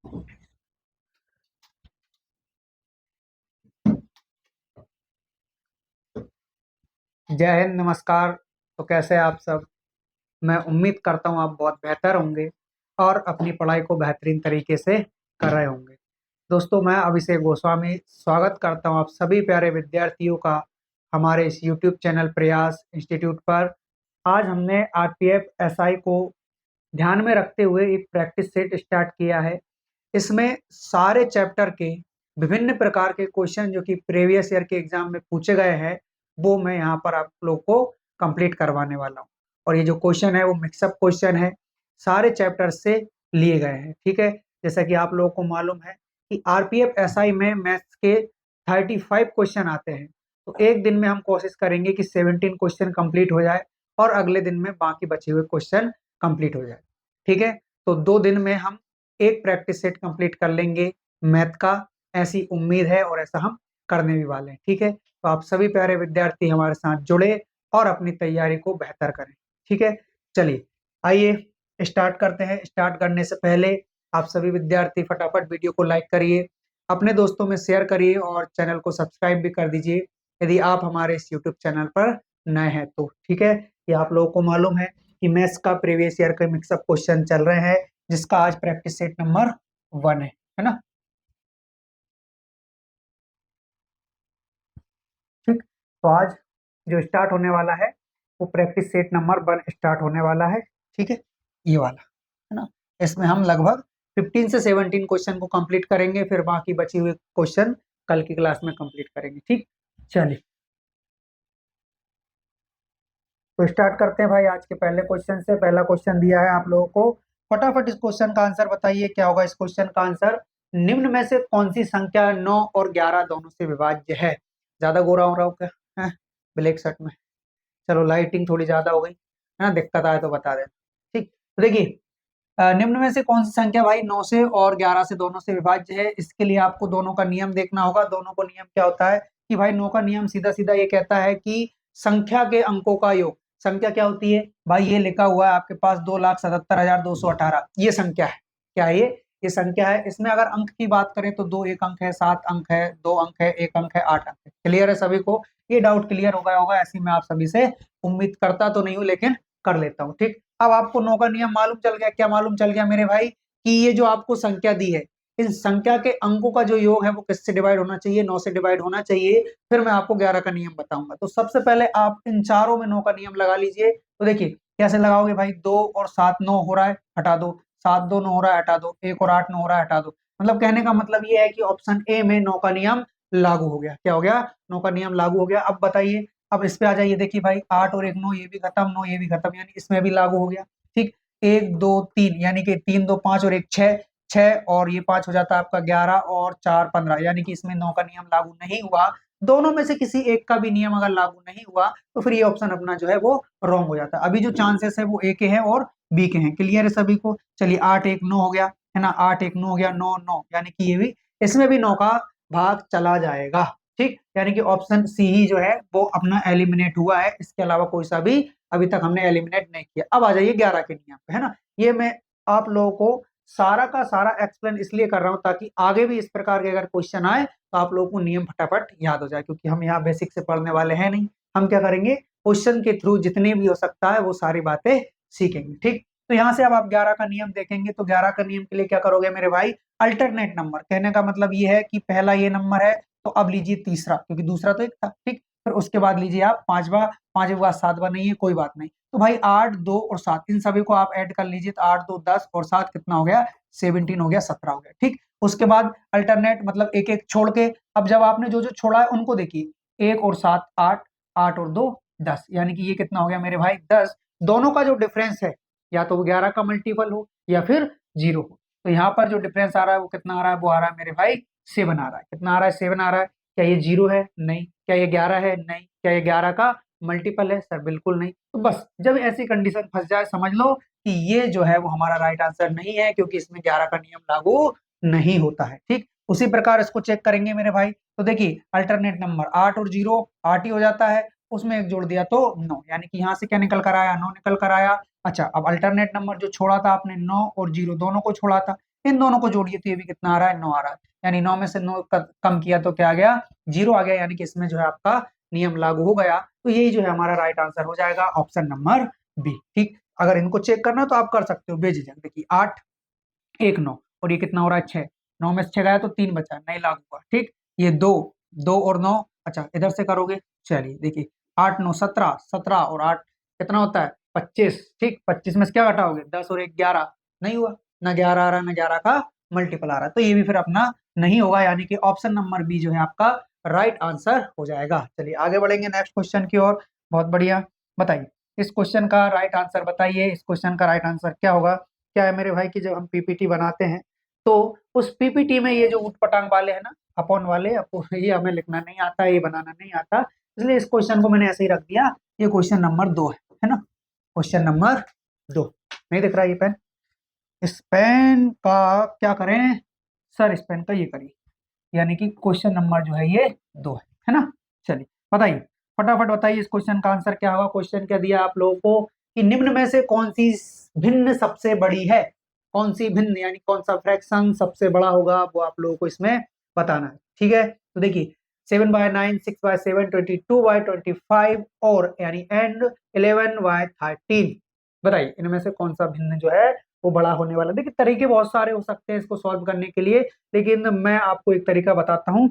जय हिंद, नमस्कार। तो कैसे हैं आप सब? मैं उम्मीद करता हूँ आप बहुत बेहतर होंगे और अपनी पढ़ाई को बेहतरीन तरीके से कर रहे होंगे। दोस्तों, मैं अभिषेक गोस्वामी स्वागत करता हूँ आप सभी प्यारे विद्यार्थियों का हमारे इस YouTube चैनल प्रयास इंस्टीट्यूट पर। आज हमने आरपीएफ एसआई को ध्यान में रखते हुए एक प्रैक्टिस सेट स्टार्ट किया है। इसमें सारे चैप्टर के विभिन्न प्रकार के क्वेश्चन जो कि प्रीवियस ईयर के एग्जाम में पूछे गए हैं, वो मैं यहाँ पर आप लोग को कंप्लीट करवाने वाला हूँ। और ये जो क्वेश्चन है वो मिक्सअप क्वेश्चन है, सारे चैप्टर से लिए गए हैं। ठीक है, जैसा कि आप लोगों को मालूम है कि आरपीएफ एसआई में मैथ्स के 35 क्वेश्चन आते हैं। तो एक दिन में हम कोशिश करेंगे कि 17 क्वेश्चन कंप्लीट हो जाए और अगले दिन में बाकी बचे हुए क्वेश्चन कंप्लीट हो जाए। ठीक है, तो 2 दिन में हम एक प्रैक्टिस सेट कंप्लीट कर लेंगे मैथ का, ऐसी उम्मीद है और ऐसा हम करने भी वाले हैं। ठीक है, तो आप सभी प्यारे विद्यार्थी हमारे साथ जुड़े और अपनी तैयारी को बेहतर करें। ठीक है, चलिए आइए स्टार्ट करते हैं। स्टार्ट करने से पहले आप सभी विद्यार्थी फटाफट वीडियो को लाइक करिए, अपने दोस्तों में शेयर करिए और चैनल को सब्सक्राइब भी कर दीजिए यदि आप हमारे इस यूट्यूब चैनल पर नए हैं तो। ठीक है, ये आप लोगों को मालूम है कि मैथ्स का प्रीवियस ईयर के मिक्सअप क्वेश्चन चल रहे हैं, जिसका आज प्रैक्टिस सेट नंबर 1 है ना। ठीक, तो आज जो स्टार्ट होने वाला है वो प्रैक्टिस सेट नंबर 1 स्टार्ट होने वाला है। ठीक है, ये वाला है ना। इसमें हम लगभग 15 से 17 क्वेश्चन को कंप्लीट करेंगे, फिर बाकी बची हुई क्वेश्चन कल की क्लास में कंप्लीट करेंगे। ठीक, चलिए तो स्टार्ट करते हैं भाई आज के पहले क्वेश्चन से। पहला क्वेश्चन दिया है आप लोगों को, फटाफट इस क्वेश्चन का आंसर बताइए। क्या होगा इस क्वेश्चन का आंसर? निम्न में से कौन सी संख्या 9 और 11 दोनों से विभाज्य है? ज्यादा गोरा हो रहा हूँ क्या है ब्लैक शर्ट में? चलो लाइटिंग थोड़ी ज्यादा हो गई है ना, दिक्कत आए तो बता देना। ठीक, तो देखिए निम्न में से कौन सी संख्या भाई 9 से और 11 से दोनों से विभाज्य है? इसके लिए आपको दोनों का नियम देखना होगा। दोनों को नियम क्या होता है कि भाई 9 का नियम सीधा सीधा ये कहता है कि संख्या के अंकों का योग। संख्या क्या होती है भाई? ये लिखा हुआ है आपके पास 2,77,218, ये संख्या है। क्या है ये संख्या है। इसमें अगर अंक की बात करें तो 2 एक अंक है, 7 अंक है, 2 अंक है, 1 अंक है, 8 अंक है। क्लियर है सभी को? ये डाउट क्लियर हो गया होगा, ऐसी मैं आप सभी से उम्मीद करता तो नहीं हूँ लेकिन कर लेता हूँ। ठीक, अब आपको 9 का नियम मालूम चल गया। क्या मालूम चल गया मेरे भाई? कि ये जो आपको संख्या दी है, इन संख्या के अंकों का जो योग है वो किससे डिवाइड होना चाहिए? 9 से डिवाइड होना चाहिए। फिर मैं आपको 11 का नियम बताऊंगा। तो सबसे पहले आप इन चारों में 9 का नियम लगा लीजिए। तो देखिए कैसे लगाओगे भाई? 2 और 7 9 हो रहा है, हटा दो। 7 2 9 हो रहा है, हटा दो। 1 और 8 9 हो रहा है, हटा दो। मतलब कहने का मतलब ये है कि ऑप्शन ए में 9 का नियम लागू हो गया। क्या हो गया? 9 का नियम लागू हो गया। अब बताइए, अब इस पे आ जाइए। देखिए भाई 8 और 1 9, ये भी खत्म, 9 ये भी खत्म, यानी इसमें भी लागू हो गया। ठीक, 1 2 3 यानी कि 3 2 5 और 1 6, 6 और ये 5 हो जाता है आपका 11 और 4 15, यानी कि इसमें 9 का नियम लागू नहीं हुआ। दोनों में से किसी एक का भी नियम अगर लागू नहीं हुआ तो फिर ये ऑप्शन अपना जो है वो रॉन्ग हो जाता है। अभी जो चांसेस है वो ए के हैं और बी के हैं। क्लियर है सभी को? चलिए 8 1 9 हो गया है ना, 8 1 9 हो गया, 9 9, यानी कि ये भी, इसमें भी 9 का भाग चला जाएगा। ठीक, यानी कि ऑप्शन सी ही जो है वो अपना एलिमिनेट हुआ है। इसके अलावा कोई सा भी अभी तक हमने एलिमिनेट नहीं किया। अब आ जाइए 11 के नियम पे, है ना। ये मैं आप लोगों को सारा का सारा एक्सप्लेन इसलिए कर रहा हूं ताकि आगे भी इस प्रकार के अगर क्वेश्चन आए तो आप लोगों को नियम फटाफट याद हो जाए, क्योंकि हम यहाँ बेसिक से पढ़ने वाले हैं नहीं। हम क्या करेंगे, क्वेश्चन के थ्रू जितने भी हो सकता है वो सारी बातें सीखेंगे। ठीक, तो यहाँ से अब आप 11 का नियम देखेंगे तो 11 का नियम के लिए क्या करोगे मेरे भाई? अल्टरनेट नंबर, कहने का मतलब ये है कि पहला ये नंबर है तो अब लीजिए तीसरा, क्योंकि दूसरा तो एक था। ठीक, फिर उसके बाद लीजिए आप पांचवा, पांचवे के बाद सातवा नहीं है, कोई बात नहीं। तो भाई 8 2 और 7 इन सभी को आप ऐड कर लीजिए। तो 8 2 10 और 7 कितना हो गया? 17 हो गया, 17 हो गया। ठीक, उसके बाद अल्टरनेट मतलब एक एक छोड़ के, अब जब आपने जो जो छोड़ा है उनको देखिए। 1 और 7 8, 8 और 2 10, यानी कि ये कितना हो गया मेरे भाई? 10। दोनों का जो डिफरेंस है या तो वो 11 का मल्टीपल हो या फिर 0 हो। तो यहाँ पर जो डिफरेंस आ रहा है वो कितना आ रहा है? वो आ रहा है मेरे भाई 7 आ रहा है। कितना आ रहा है? 7 आ रहा है। क्या ये 0 है? नहीं। क्या ये 11 है? नहीं। क्या ये 11 का मल्टीपल है? सर बिल्कुल नहीं। तो बस जब ऐसी कंडीशन फंस जाए समझ लो कि ये जो है वो हमारा राइट आंसर नहीं है, क्योंकि इसमें 11 का नियम लागू नहीं होता है। ठीक, उसी प्रकार इसको चेक करेंगे मेरे भाई। तो देखिए अल्टरनेट नंबर 8 और 0 8 ही हो जाता है, उसमें एक जोड़ दिया तो 9, यानी कि यहाँ से क्या निकल कर आया? 9 निकल कर आया। अच्छा, अब अल्टरनेट नंबर जो छोड़ा था आपने 9 और 0 दोनों को छोड़ा था, इन दोनों को जोड़िए तो ये भी कितना आ रहा है, 9 आ रहा है। यानी 9 में से 9 कम किया तो क्या आ गया, 0 आ गया, यानी कि इसमें जो है आपका नियम लागू हो गया। तो यही जो है हमारा राइट आंसर हो जाएगा ऑप्शन नंबर बी। ठीक, अगर इनको चेक करना तो आप कर सकते हो बेझिझक। देखिए 8 1 9 और ये कितना हो रहा है 6, 9 में से 6 गया तो 3 बचा, नहीं लागू हुआ। ठीक, ये 2 2 और 9, अच्छा इधर से करोगे, चलिए देखिए 8 9 17, 17 और 8 कितना होता है 25। ठीक, 25 में से क्या घटाओगे, 10 और 1 11, नहीं हुआ, ना 11 आ रहा ना 11 का मल्टीपल आ रहा है, तो ये भी फिर अपना नहीं होगा, यानी कि ऑप्शन नंबर बी जो है आपका राइट आंसर हो जाएगा। चलिए आगे बढ़ेंगे नेक्स्ट क्वेश्चन की ओर। बहुत बढ़िया, बताइए इस क्वेश्चन का राइट आंसर बताइए। इस क्वेश्चन का राइट आंसर क्या होगा। क्या है मेरे भाई कि जब हम पीपीटी बनाते हैं तो उस पीपीटी में ये जो ऊट पटांग वाले हैं ना, अपॉन वाले, ये हमें लिखना नहीं आता, ये बनाना नहीं आता, इसलिए इस क्वेश्चन को मैंने ऐसे ही रख दिया। ये क्वेश्चन नंबर 2 है ना, क्वेश्चन नंबर 2। नहीं दिख रहा ये पेन, इस पेन का क्या करें सर, इस पेन का ये करिए, यानी कि क्वेश्चन नंबर जो है ये 2 है ना। चलिए बताइए, फटाफट बताइए इस क्वेश्चन का आंसर क्या होगा। क्वेश्चन क्या दिया आप लोगों को कि निम्न में से कौन सी भिन्न सबसे बड़ी है, कौन सी भिन्न यानी कौन सा फ्रैक्शन सबसे बड़ा होगा, वो आप लोगों को इसमें बताना है। ठीक है, तो देखिए 7/9, 6/7, 22/25 और यानी एंड 11/13, बताइए इनमें से कौन सा भिन्न जो है वो बड़ा होने वाला है। देखिए तरीके बहुत सारे हो सकते हैं इसको सॉल्व करने के लिए, लेकिन मैं आपको एक तरीका बताता हूँ।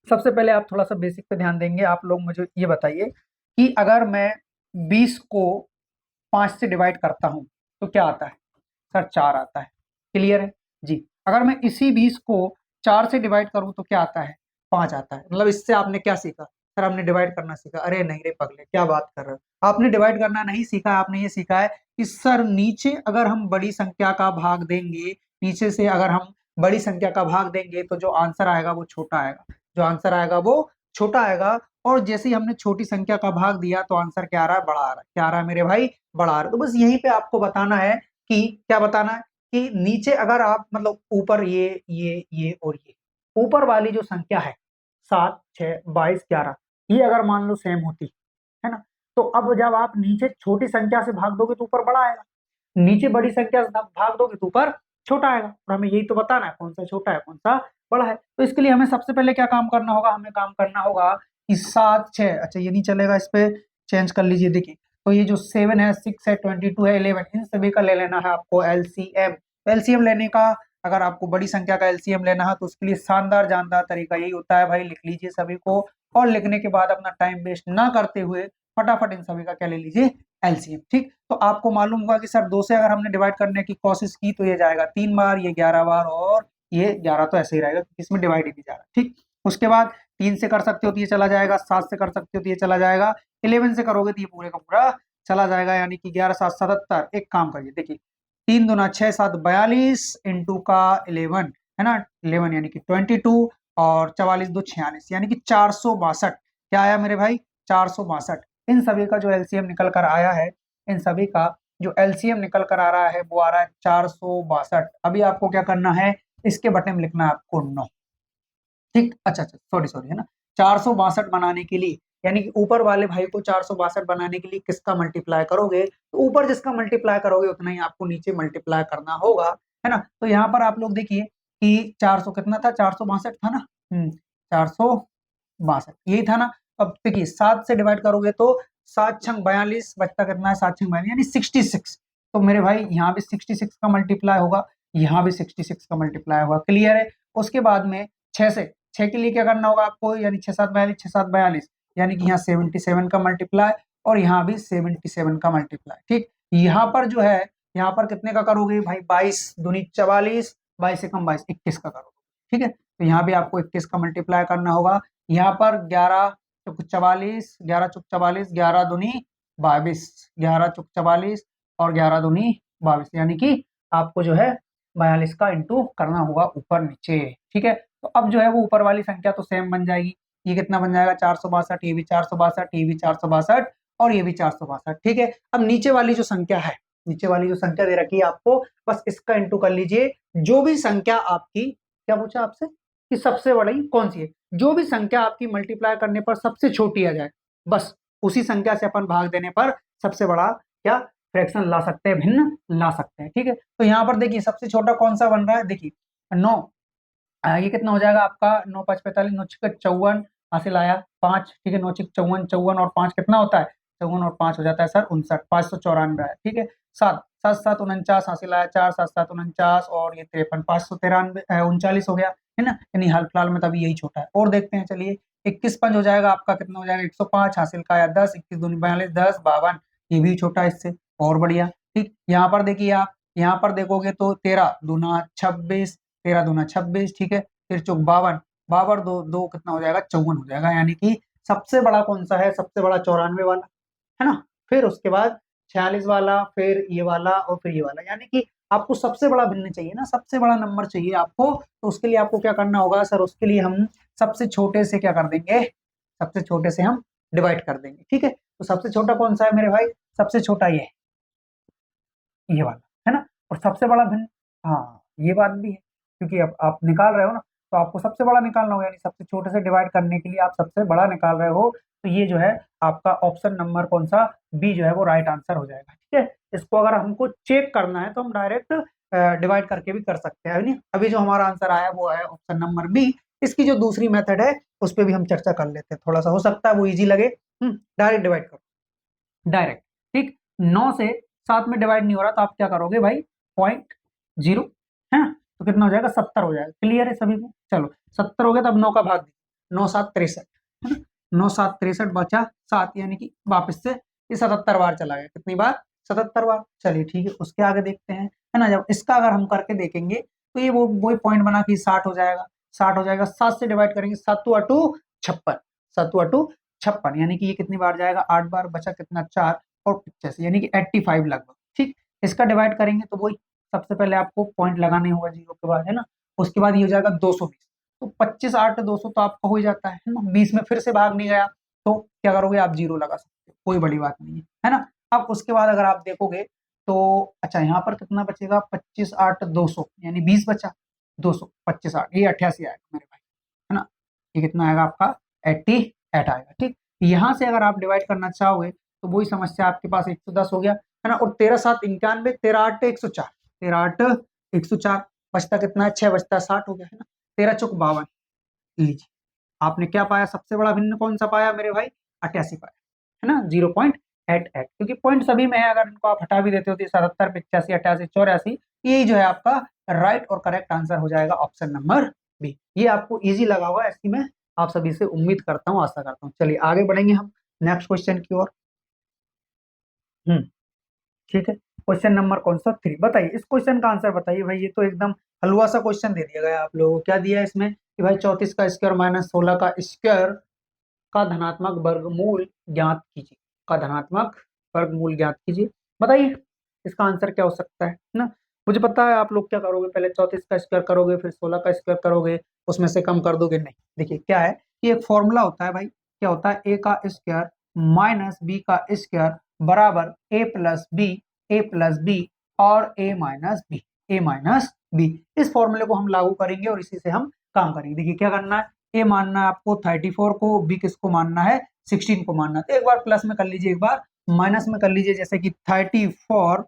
सबसे पहले आप थोड़ा सा बेसिक पे ध्यान देंगे। आप लोग मुझे ये बताइए कि अगर मैं 20 को 5 से डिवाइड करता हूं तो क्या आता है सर, 4 आता है। क्लियर है जी। अगर मैं इसी 20 को 4 से डिवाइड करूं तो क्या आता है, 5 आता है। मतलब इससे आपने क्या सीखा सर, आपने डिवाइड करना सीखा। अरे नहीं रे पगले, क्या बात कर रहे हो, आपने डिवाइड करना नहीं सीखा, आपने ये सीखा है कि सर नीचे अगर हम बड़ी संख्या का भाग देंगे, नीचे से अगर हम बड़ी संख्या का भाग देंगे तो जो आंसर आएगा वो छोटा आएगा, जो आंसर आएगा वो छोटा आएगा। और जैसे ही हमने छोटी संख्या का भाग दिया तो आंसर क्या आ रहा है, बड़ा आ रहा है। क्या आ रहा है मेरे भाई, बड़ा आ रहा है। तो बस यहीं पे आपको बताना है कि क्या बताना है कि नीचे अगर आप मतलब ऊपर ये और ये ऊपर वाली जो संख्या है 7 6 22 11, ये अगर मान लो सेम होती है ना, तो अब जब आप नीचे छोटी संख्या से भाग दोगे तो ऊपर बड़ा आएगा, नीचे बड़ी संख्या से भाग दोगे तो ऊपर छोटा आएगा। और हमें यही तो बताना है कौन सा छोटा है कौन सा बड़ा है। तो इसके लिए हमें सबसे पहले क्या काम करना होगा, हमें काम करना होगा कि 7 6, अच्छा ये नहीं चलेगा, इस पे चेंज कर लीजिए। देखिए तो ये जो 7 है 6 है 22 है 11, इन सभी का ले लेना है आपको एलसीएम। एलसीएम लेने का, अगर आपको बड़ी संख्या का एलसीएम लेना है तो उसके लिए शानदार जानदार तरीका यही होता है भाई, लिख लीजिए सभी को, और लिखने के बाद अपना टाइम वेस्ट ना करते हुए फटाफट इन सभी का क्या ले लीजिए, एलसीएम। ठीक, तो आपको मालूम होगा कि सर 2 से अगर हमने डिवाइड करने की कोशिश की तो ये जाएगा 3 बार, ये 11 बार, और ये 11 तो ऐसे ही रहेगा क्योंकि इसमें डिवाइड ही नहीं जा रहा। ठीक, उसके बाद 3 से कर सकते हो तो ये चला जाएगा, 7 से कर सकते हो तो ये चला जाएगा, 11 से करोगे तो ये पूरे का पूरा चला जाएगा, यानी कि 11 7 77। एक काम करिए, देखिए 3 दूना 6 7 42 इंटू का 11 है ना, 11 यानी कि 22 और 44 2 46 यानी कि 462। क्या आया मेरे भाई, 462। इन सभी का जो एलसीएम निकल कर आया है, इन सभी का जो एलसीएम निकल कर आ रहा है वो आ रहा है 462। अभी आपको क्या करना है, इसके बटन में लिखना है आपको 9। ठीक, अच्छा अच्छा सॉरी सॉरी है ना, 462 बनाने के लिए, यानी कि ऊपर वाले भाई को 462 बनाने के लिए किसका मल्टीप्लाई करोगे, तो ऊपर जिसका मल्टीप्लाई करोगे उतना ही आपको नीचे मल्टीप्लाई करना होगा, है ना। तो यहाँ पर आप लोग देखिए कि 400 कितना था, 462 था ना, 462 यही था ना। अब देखिए 7 से डिवाइड करोगे तो 7 छंग 42 बचता कितना है, 7 छंग 42 यानी 66। तो मेरे भाई यहाँ भी 66 का मल्टीप्लाई होगा, यहाँ भी 66 का मल्टीप्लाई होगा। क्लियर है। उसके बाद में 6 से, 6 के लिए क्या करना होगा आपको, यानी 6 7 42 6 7 42, यानी कि यहाँ 77 का मल्टीप्लाई और यहाँ भी 77 का मल्टीप्लाई। ठीक, यहाँ पर जो है, यहाँ पर कितने का करोगे भाई, 22 दूनी 44, 22 से कम 22 21 का करोगे। ठीक है, तो यहाँ भी आपको 21 का मल्टीप्लाई करना होगा। यहाँ पर 11 चुक 44, 11 चुक 44, 11 दूनी 22, 11 चुक 44 और 11 दूनी 22, यानी कि आपको जो है 42 का इंटू करना होगा ऊपर नीचे। ठीक है, तो अब जो है वो ऊपर वाली संख्या तो सेम बन जाएगी। ये कितना बन जाएगा, 462, ये भी 462, ये भी 462 और ये भी 462। ठीक है, अब नीचे वाली जो संख्या है, नीचे वाली जो संख्या दे रखी है आपको, बस इसका इंटू कर लीजिए। जो भी संख्या आपकी, क्या पूछा आपसे कि सबसे बड़ी कौन सी है, जो भी संख्या आपकी मल्टीप्लाई करने पर सबसे छोटी आ जाए, बस उसी संख्या से अपन भाग देने पर सबसे बड़ा क्या फ्रैक्शन ला सकते हैं, भिन्न ला सकते हैं। ठीक है, तो यहाँ पर देखिए सबसे छोटा कौन सा बन रहा है, देखिए 9, ये कितना हो जाएगा आपका, 9×5 = 45, 9×6 = 54, हासिल आया 5। ठीक है, 9×6 = 54, 54 और 5 कितना होता है, 54 और 5 हो जाता है सर 59, 594 है। ठीक है, 7, 7 7 49, हासिल आया 4, 7 7 49 और ये 53, 593 39 हो गया, है ना। यानी हाल फिलहाल में तभी यही छोटा है। और देखते हैं, चलिए 21 पंच हो जाएगा आपका, कितना हो जाएगा 105, हासिल का आया 10, 21 दूनी 42, 10 52, ये भी छोटा है इससे, और बढ़िया। ठीक, यहाँ पर देखिए आप, यहाँ पर देखोगे तो 13 दूना 26, 13 दूना 26, ठीक है, फिर चौक 52, 52 दो दो कितना हो जाएगा 54 हो जाएगा। यानी कि सबसे बड़ा कौन सा है, सबसे बड़ा 94 वाला, है ना। फिर उसके बाद 46 वाला, फिर ये वाला और फिर ये वाला। यानी कि आपको सबसे बड़ा भिन्न चाहिए ना, सबसे बड़ा नंबर चाहिए आपको, तो उसके लिए आपको क्या करना होगा सर, उसके लिए हम सबसे छोटे से क्या कर देंगे, सबसे छोटे से हम डिवाइड कर देंगे। ठीक है, तो सबसे छोटा कौन सा है मेरे भाई, सबसे छोटा ये वाला, है ना। और सबसे बड़ा भिन्न, हाँ ये बात भी है, क्योंकि अब आप निकाल रहे हो ना, तो आपको सबसे बड़ा निकालना होगा, यानी सबसे छोटे से डिवाइड करने के लिए आप सबसे बड़ा निकाल रहे हो, तो ये जो है आपका ऑप्शन नंबर कौन सा, बी जो है वो राइट आंसर हो जाएगा। ठीक है, इसको अगर हमको चेक करना है तो हम डायरेक्ट डिवाइड करके भी कर सकते हैं, नहीं। अभी जो हमारा आंसर आया वो है ऑप्शन नंबर बी। इसकी जो दूसरी मेथड है उस पर भी हम चर्चा कर लेते हैं, थोड़ा सा हो सकता है वो इजी लगे। डायरेक्ट डिवाइड करो, डायरेक्ट। ठीक, 9 से 7 में डिवाइड नहीं हो रहा तो आप क्या करोगे भाई, 0.0, है ना, तो कितना हो जाएगा 70 हो जाएगा। क्लियर है सभी को, चलो 70 हो गया, तब 9 का भाग दीजिए, 9 7 63, है ना, 9 7 63 बचा 7, यानी कि वापस से ये 77 बार चला गया, कितनी बार, 77 बार। चलिए ठीक है, उसके आगे देखते हैं, है ना। जब इसका अगर हम करके देखेंगे तो ये वो वही पॉइंट बना कि 60 हो जाएगा, 60 हो जाएगा, 7 से डिवाइड करेंगे, 7 2 56, 7 2 56, यानी कि ये कितनी बार जाएगा, 8 बार, बचा कितना 4 और 85, यानी कि 85 लगभग। ठीक, इसका डिवाइड करेंगे तो वही सबसे पहले आपको पॉइंट लगाने होगा जीरो के बाद, है ना। उसके बाद ये हो जाएगा 220, तो 25 8 200 तो आपका हो ही जाता है ना, 20 में फिर से भाग नहीं गया तो क्या करोगे आप, जीरो लगा सकते हो, कोई बड़ी बात नहीं है ना। अब उसके बाद अगर आप देखोगे तो अच्छा यहाँ पर कितना बचेगा, 25 8 200, यानी 20 बचा, 200 25 8, ये 88 आएगा मेरे भाई, है ना। ये कितना आएगा आपका 88 आएगा। ठीक, यहाँ से अगर आप डिवाइड करना चाहोगे तो वही समस्या, आपके पास 110 हो गया, है ना, और 13 7 91, 13 8 104, 13 8 104, बचता कितना है 6, बचता 60 हो गया, है ना, 13 चौक 52। लीजिए आपने क्या पाया, सबसे बड़ा भिन्न कौन सा पाया मेरे भाई, 88 पाया, है ना, 0.88, क्योंकि पॉइंट सभी में है, अगर इनको आप हटा भी देते हो तो 77 85 88 84, यही जो है आपका राइट और करेक्ट आंसर हो जाएगा ऑप्शन नंबर बी। ये आपको इजी लगा होगा, ऐसी मैं आप सभी से उम्मीद करता हूँ, आशा करता हूँ। चलिए आगे बढ़ेंगे हम नेक्स्ट क्वेश्चन की ओर। हम्म, ठीक है, क्वेश्चन नंबर कौन सा 3, बताइए इस क्वेश्चन का आंसर बताइए भाई। ये तो एकदम हलवा सा क्वेश्चन दे दिया गया आप लोगों को। क्या दिया है इसमें कि भाई 34 का स्क्वायर माइनस 16 का स्क्वायर का धनात्मक वर्गमूल ज्ञात कीजिए, का धनात्मक वर्गमूल ज्ञात कीजिए। बताइए इसका आंसर क्या हो सकता है ना। मुझे पता है आप लोग क्या करोगे, पहले 34 का स्क्वायर करोगे, फिर 16 का स्क्वायर करोगे, उसमें से कम कर दोगे। नहीं, देखिए क्या है कि एक फॉर्मूला होता है भाई, क्या होता है, ए का स्क्वायर माइनस बी का स्क्वायर बराबर ए प्लस बी और ए माइनस बी, ए माइनस बी। इस फॉर्मूले को हम लागू करेंगे और इसी से हम काम करेंगे। देखिए क्या करना है, ए मानना है आपको 34 को, बी किसको मानना है 16 को मानना है। तो एक बार प्लस में कर लीजिए, एक बार माइनस में कर लीजिए, जैसे कि 34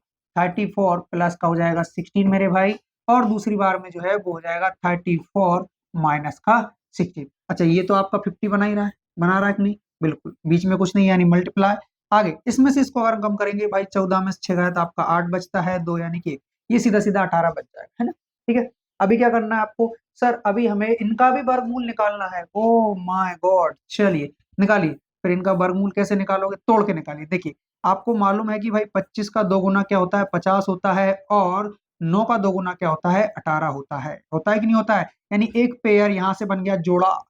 प्लस का हो जाएगा 16 मेरे भाई, और दूसरी बार में जो है वो हो जाएगा 34 माइनस का 16। अच्छा ये तो आपका 50 बना ही रहा है, बना रहा है कि नहीं, बिल्कुल बीच में कुछ नहीं, यानी मल्टीप्लाई। आगे इसमें से इसको अगर कम करेंगे भाई, 14 में से 6 गया तो आपका 8 बचता है, 2 यानी कि ये सीधा सीधा 18 बच जाएगा, है ना। ठीक है, अभी क्या करना है आपको सर, अभी हमें इनका भी वर्गमूल निकालना है। ओ माय गॉड, चलिए निकालिए। फिर इनका वर्गमूल कैसे निकालोगे, तोड़ के निकालिए। देखिए आपको मालूम है कि भाई 25 का 2 गुना क्या होता है, 50 होता है, और 9 का 2 गुना क्या होता है, 18 होता है कि नहीं होता है। यानी एक पेयर यहाँ से बन गया जोड़ा,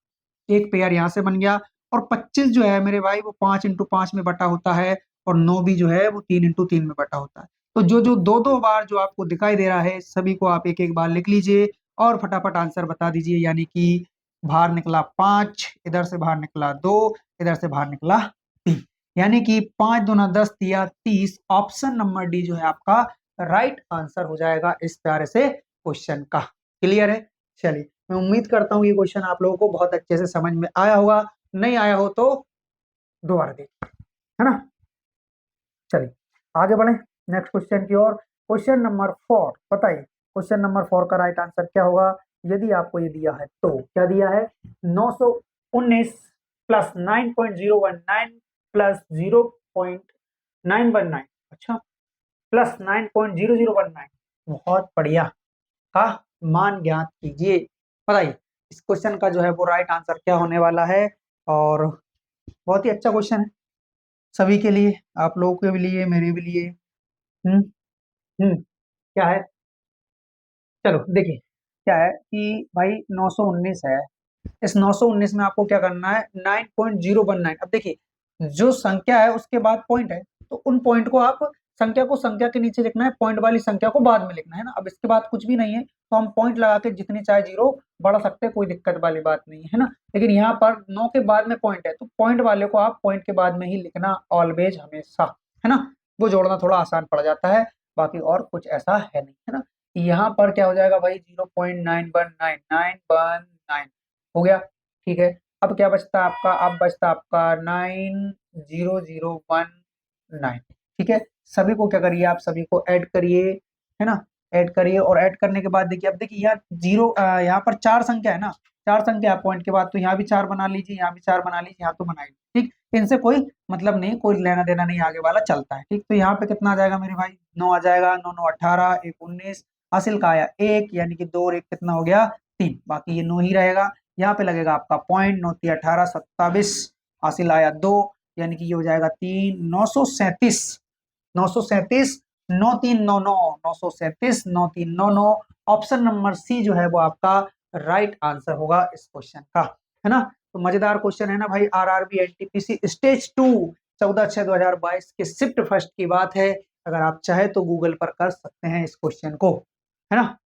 एक पेयर यहाँ से बन गया, और 25 जो है मेरे भाई वो 5 × 5 में बटा होता है, और 9 भी जो है वो 3 × 3 में बटा होता है। तो जो जो दो दो बार जो आपको दिखाई दे रहा है, सभी को आप एक एक बार लिख लीजिए और फटाफट आंसर बता दीजिए। यानी कि बाहर निकला 5, इधर से बाहर निकला 2, इधर से बाहर निकला 3, यानी कि 5 दूना 10 या 30, ऑप्शन नंबर डी जो है आपका राइट आंसर हो जाएगा इस प्यारे से क्वेश्चन का। क्लियर है, चलिए मैं उम्मीद करता हूँ ये क्वेश्चन आप लोगों को बहुत अच्छे से समझ में आया होगा, नहीं आया हो तो दोबारा देखिए, है ना। चलिए आगे बढ़े। नेक्स्ट क्वेश्चन की ओर। क्वेश्चन नंबर 4 बताइए, क्वेश्चन नंबर 4 का राइट आंसर क्या होगा यदि आपको ये दिया है तो। क्या दिया है? 919 प्लस 9.019 प्लस 0.919, अच्छा, प्लस 9.0019, बहुत बढ़िया, का मान ज्ञात कीजिए। बताइए इस क्वेश्चन का जो है वो राइट आंसर क्या होने वाला है। और बहुत ही अच्छा क्वेश्चन है सभी के लिए, आप लोगों के भी लिए, मेरे भी लिए। हम्म हम्म क्या है? चलो देखिए, क्या है कि भाई 919 है, इस 919 में आपको क्या करना है, 9.019। अब देखिए जो संख्या है उसके बाद पॉइंट है, तो उन पॉइंट को आप, संख्या को संख्या के नीचे लिखना है, पॉइंट वाली संख्या को बाद में लिखना है ना। अब इसके बाद कुछ भी नहीं है तो हम पॉइंट लगा के जितनी चाहे जीरो बढ़ा सकते हैं, कोई दिक्कत वाली बात नहीं है ना। लेकिन यहाँ पर 9 के बाद में पॉइंट है तो पॉइंट वाले को आप पॉइंट के बाद में ही लिखना ऑलवेज, हमेशा, है ना। वो जोड़ना थोड़ा आसान पड़ जाता है, बाकी और कुछ ऐसा है नहीं, है ना। यहाँ पर क्या हो जाएगा भाई, 0.919 हो गया, ठीक है। अब क्या बचता है आपका, अब बचता है आपका 90019, ठीक है। सभी को क्या करिए, आप सभी को ऐड करिए, है ना, ऐड करिए। और ऐड करने के बाद देखिए, अब देखिए यहाँ जीरो, यहाँ पर चार संख्या है ना, चार संख्या है पॉइंट के बाद, तो यहाँ भी चार बना लीजिए, यहाँ भी चार बना लीजिए, यहाँ तो बनाइए, ठीक। इनसे कोई मतलब नहीं, कोई लेना देना नहीं, आगे वाला चलता है, ठीक। तो यहाँ पे कितना आ जाएगा मेरे भाई, 9 आ जाएगा, 9 9 18, 1 19, हासिल का आया 1, यानी कि 2 और 1 कितना हो गया 3, बाकी ये 9 ही रहेगा। यहाँ पे लगेगा आपका पॉइंट, 9 3 18 27, हासिल आया 2, यानी कि ये हो जाएगा 3, 937, 937, 9399, 937 9399। ऑप्शन नंबर सी जो है वो आपका राइट आंसर होगा इस क्वेश्चन का, है ना। तो मजेदार क्वेश्चन है ना भाई, आरआरबी एनटीपीसी स्टेज 2, 14/6/2022 के शिफ्ट फर्स्ट की बात है। अगर आप चाहे तो गूगल पर कर सकते हैं इस क्वेश्चन को, है ना।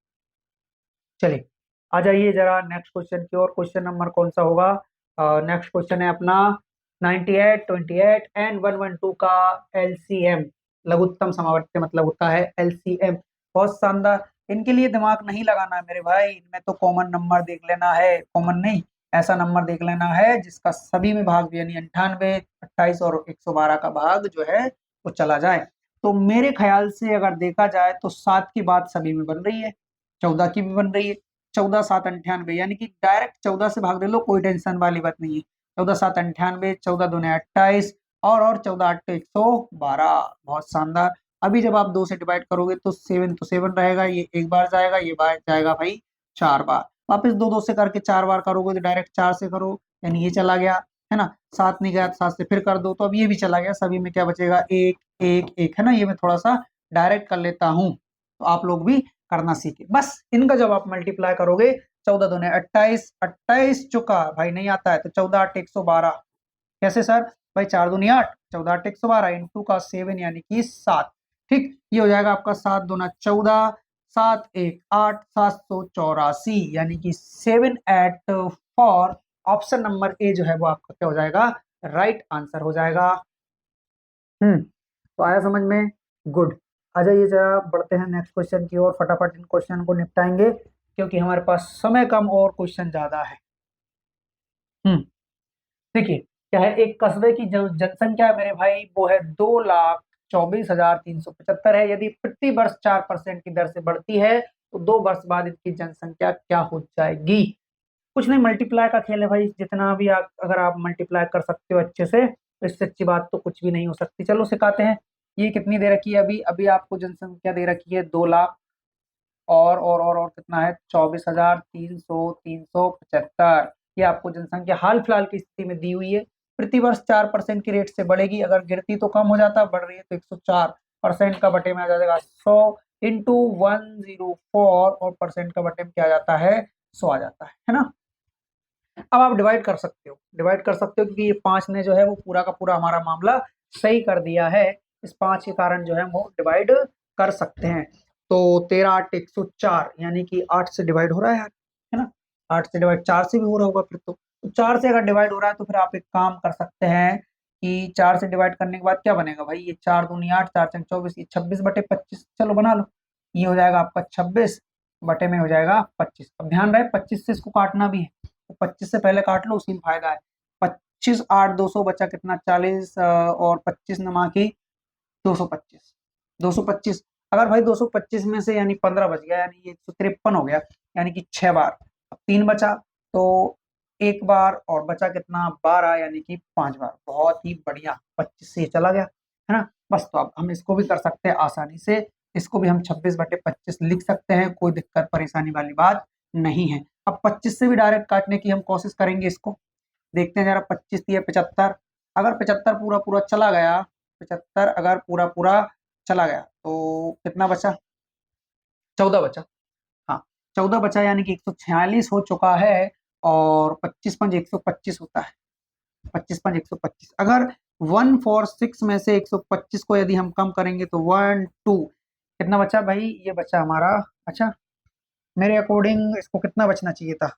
चलिए आ जाइए जरा नेक्स्ट क्वेश्चन की ओर। क्वेश्चन नंबर कौन सा होगा? नेक्स्ट क्वेश्चन है अपना 98, 28 एंड 112 का एलसीएम, लघुत्तम समावर्ती मतलब होता है एलसीएम। बहुत शानदार, इनके लिए दिमाग नहीं लगाना है मेरे भाई, इनमें तो कॉमन नंबर देख लेना है, कॉमन नहीं, ऐसा नंबर देख लेना है जिसका सभी में भाग, यानी 98, 28 और 112 का भाग जो है वो चला जाए। तो मेरे ख्याल से अगर देखा जाए तो 7 की बात सभी में बन रही है, 14 की भी बन रही है, 14 7 98, यानी कि डायरेक्ट 14 से भाग दे लो, कोई टेंशन वाली बात नहीं है। 14 7 98, 14 दूने 28, और 14 8 112, बहुत शानदार। अभी जब आप 2 से डिवाइड करोगे तो 7 तो 7 रहेगा, ये एक बार जाएगा, ये बार जाएगा भाई 4 बार, वापस 2 2 से करके 4 बार करोगे तो डायरेक्ट 4 से करो, यानी ये चला गया, है ना। 7 नहीं गया तो 7 से फिर कर दो, तो अब ये भी चला गया, सभी में क्या बचेगा, एक एक एक, है ना। ये मैं थोड़ा सा डायरेक्ट कर लेता हूँ, तो आप लोग भी करना सीखे। बस इनका जब आप मल्टीप्लाई करोगे, 14 दूने 28, 28 चुका भाई नहीं आता है तो 14 8 112, कैसे सर? भाई 4 दूनी 8, 14 8 112 इंटू का 7 यानी कि 7, ठीक। ये हो जाएगा आपका 7 दूना 14, 7 1 8, 784, यानी कि 784। ऑप्शन नंबर ए जो है वो आपका क्या हो जाएगा, राइट आंसर हो जाएगा। तो आया समझ में? गुड। आ जाइए जरा बढ़ते हैं नेक्स्ट क्वेश्चन की ओर, फटाफट इन क्वेश्चन को निपटाएंगे क्योंकि हमारे पास समय कम और क्वेश्चन ज्यादा है। हम्म देखिए क्या है, एक कस्बे की जो जनसंख्या है मेरे भाई वो है 2,24,375 है। यदि प्रति वर्ष 4% की दर से बढ़ती है तो 2 वर्ष बाद इनकी जनसंख्या क्या हो जाएगी? कुछ नहीं, मल्टीप्लाई का खेल है भाई, जितना भी अगर आप मल्टीप्लाई कर सकते हो अच्छे से तो इससे अच्छी बात तो कुछ भी नहीं हो सकती। चलो सिखाते हैं। ये कितनी दे रखी है, अभी अभी आपको जनसंख्या दे रखी है 2 लाख, और कितना है, 24,375। ये आपको जनसंख्या हाल फिलहाल की स्थिति में दी हुई है। प्रति वर्ष 4% की रेट से बढ़ेगी, अगर गिरती तो कम हो जाता, बढ़ रही है तो 104% का बटे में आ जाएगा 100 इंटू 104, और परसेंट का बटे में क्या आ जाता है, 100 आ जाता है ना। अब आप डिवाइड कर सकते हो, डिवाइड कर सकते हो, क्योंकि ये 5 ने जो है वो पूरा का पूरा हमारा मामला सही कर दिया है। इस 5 के कारण जो है वो डिवाइड कर सकते हैं। तो 13 8 104, यानी कि 8 से डिवाइड हो रहा है यार, है ना। 8 से डिवाइड 4 से भी हो रहा होगा फिर तो 4 से अगर डिवाइड हो रहा है तो फिर आप एक काम कर सकते हैं कि 4 से डिवाइड करने के बाद क्या बनेगा भाई, ये 4 दूनी 8, 4 4 24, ये 26/25, चलो बना लो। ये हो जाएगा आपका 26 बटे में हो जाएगा 25। अब ध्यान रहे 25 से इसको काटना भी है, तो 25 से पहले काट लो, उसी में फायदा है। 25 8 200 बचा कितना, 40, और 25 नमा की 225, 225। अगर भाई 225 में से यानी 15 बच गया, यानी ये 153 हो गया, यानी कि 6 बार। अब 3 बचा, तो एक बार और बचा कितना, 12, यानी कि 5 बार। बहुत ही बढ़िया, 25 से ये चला गया, है ना। बस तो अब हम इसको भी कर सकते हैं आसानी से, इसको भी हम 26/25 लिख सकते हैं, कोई दिक्कत परेशानी वाली बात नहीं है। अब 25 से भी डायरेक्ट काटने की हम कोशिश करेंगे इसको। देखते हैं जरा, 25 दिया 75। अगर 75 पूरा पूरा चला गया, 75 अगर पूरा पूरा चला गया तो कितना बचा, 14 बचा। हाँ, 14 बचा, यानी कि 146 हो चुका है। और 25 5 125 होता है, 25 5 125। अगर 146 में से 125 को यदि हम कम करेंगे तो 1 2, कितना बचा भाई, ये बचा हमारा। अच्छा, मेरे अकॉर्डिंग इसको कितना बचना चाहिए था,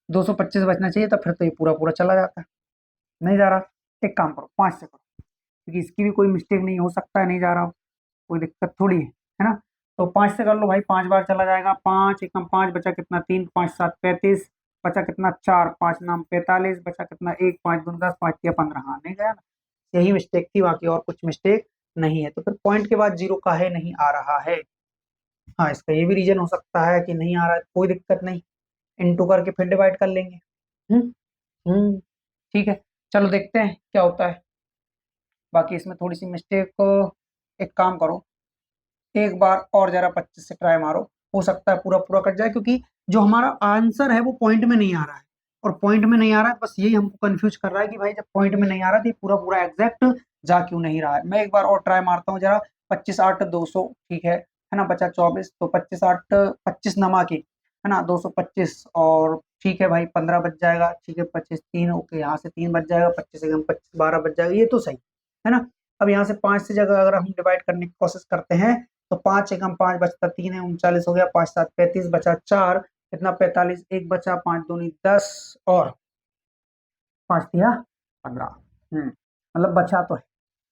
225 बचना चाहिए था, फिर तो ये पूरा पूरा चला जाता। नहीं जा रहा, एक काम करो, 5 से करो, क्योंकि इसकी भी कोई मिस्टेक नहीं हो सकता है, नहीं जा रहा, कोई दिक्कत थोड़ी है ना। तो 5 से कर लो भाई, 5 बार चला जाएगा। 5 एकम 5 बचा कितना, 3 5 7 35, बचा कितना 4, 5 नाम 45, बचा कितना 1, 5 दूनी 10, 5 तिया 15। हाँ, नहीं गया ना, यही मिस्टेक थी, बाकी और कुछ मिस्टेक नहीं है। तो फिर पॉइंट के बाद जीरो काहे नहीं आ रहा है। हाँ, इसका ये भी रीजन हो सकता है कि नहीं आ रहा है, कोई दिक्कत नहीं, इनटू करके फिर डिवाइड कर लेंगे। हम्म हम्म ठीक है, चलो देखते हैं क्या होता है। बाकी इसमें थोड़ी सी मिस्टेक, एक काम करो, एक बार और जरा 25 से ट्राई मारो, हो सकता है पूरा पूरा कट जाए, क्योंकि जो हमारा आंसर है वो पॉइंट में नहीं आ रहा है। और पॉइंट में नहीं आ रहा है, बस यही हमको कंफ्यूज कर रहा है कि भाई जब पॉइंट में नहीं आ रहा था, पूरा पूरा एग्जैक्ट जा क्यों नहीं रहा है। मैं एक बार और ट्राई मारता हूँ जरा। 25 8 200, ठीक है ना, बचा 24, तो 25 8 25 नमा की, है ना, 225। और ठीक है भाई, 15 बच जाएगा, ठीक है, 25 3, ओके, यहाँ से 3 बच जाएगा, 25 एकम 25 12 बच जाएगा, ये तो सही है ना। अब यहाँ से 5 से जगह अगर हम डिवाइड करने की कोशिश करते हैं, तो 5 एकम 5 बचता 3 है, 39 हो गया, 5 7 35, बचा 4, कितना 45, एक बचा, 5 दूनी 10, और 5 दिया 15। मतलब बचा तो है,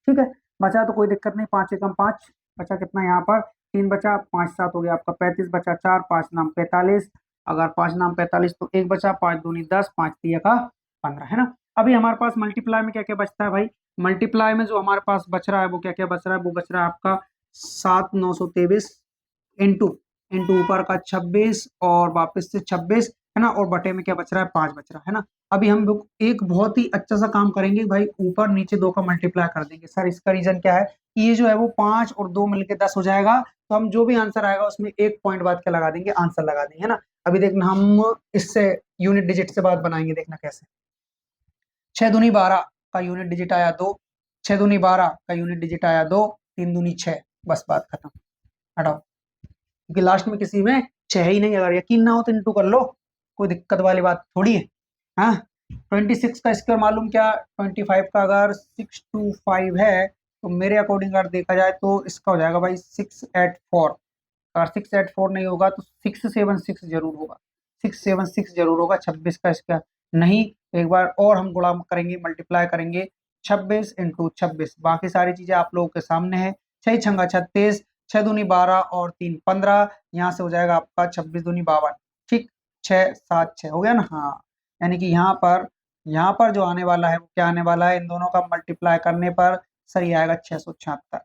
ठीक है, बचा तो कोई दिक्कत नहीं। 5 एकम 5 बचा कितना यहाँ पर, 3 बचा, 5 7 हो गया आपका 35, बचा 4, 5 नाम 45। अगर 5 नाम 45 तो एक बचा, 5 दूनी 10, 5 दिया का 15, है ना। अभी हमारे पास मल्टीप्लाई में क्या क्या बचता है भाई, मल्टीप्लाई में जो हमारे पास बच रहा है वो क्या क्या बच रहा है, वो बच रहा है आपका 7 923, इंटू इंटू ऊपर का 26 और वापस से 26, है ना, और बटे में क्या बच रहा है, 5 बच रहा है ना। अभी हम लोग एक बहुत ही अच्छा सा काम करेंगे भाई, ऊपर नीचे 2 का मल्टीप्लाई कर देंगे। सर इसका रीजन क्या है कि ये जो है वो 5 और 2 मिलके 10 हो जाएगा, तो हम जो भी आंसर आएगा उसमें एक पॉइंट बाद क्या लगा देंगे, आंसर लगा देंगे, है ना। अभी देखना हम इससे यूनिट डिजिट से बात बनाएंगे, देखना कैसे। 6 दूनी 12 का यूनिट डिजिट आया 2, 6 दूनी 12 का यूनिट डिजिट आया 2, 3 दूनी 6, बस बात खत्म, हटाओ, क्योंकि लास्ट में किसी में 6 ही नहीं। अगर यकीन ना हो तो इंटू कर लो, कोई दिक्कत वाली बात थोड़ी है। हाँ, 26 का स्क्वायर मालूम क्या, 25 का अगर 625 है, तो मेरे अकॉर्डिंग अगर देखा जाए तो इसका हो जाएगा भाई 684। अगर 684 नहीं होगा तो 676 जरूर होगा, 676 जरूर होगा। 26 का स्क्वायर नहीं, तो एक बार और हम गुणा करेंगे, मल्टीप्लाई करेंगे, 26 × 26, बाकी सारी चीजें आप लोगों के सामने है। 6 छंगा 36, 6 दूनी 12 और 3 15, यहाँ से हो जाएगा आपका 26 दूनी 52, ठीक, 6 7 6 हो गया ना। हाँ, यानी कि यहाँ पर जो आने वाला है वो क्या आने वाला है, इन दोनों का मल्टीप्लाई करने पर सही आएगा 676,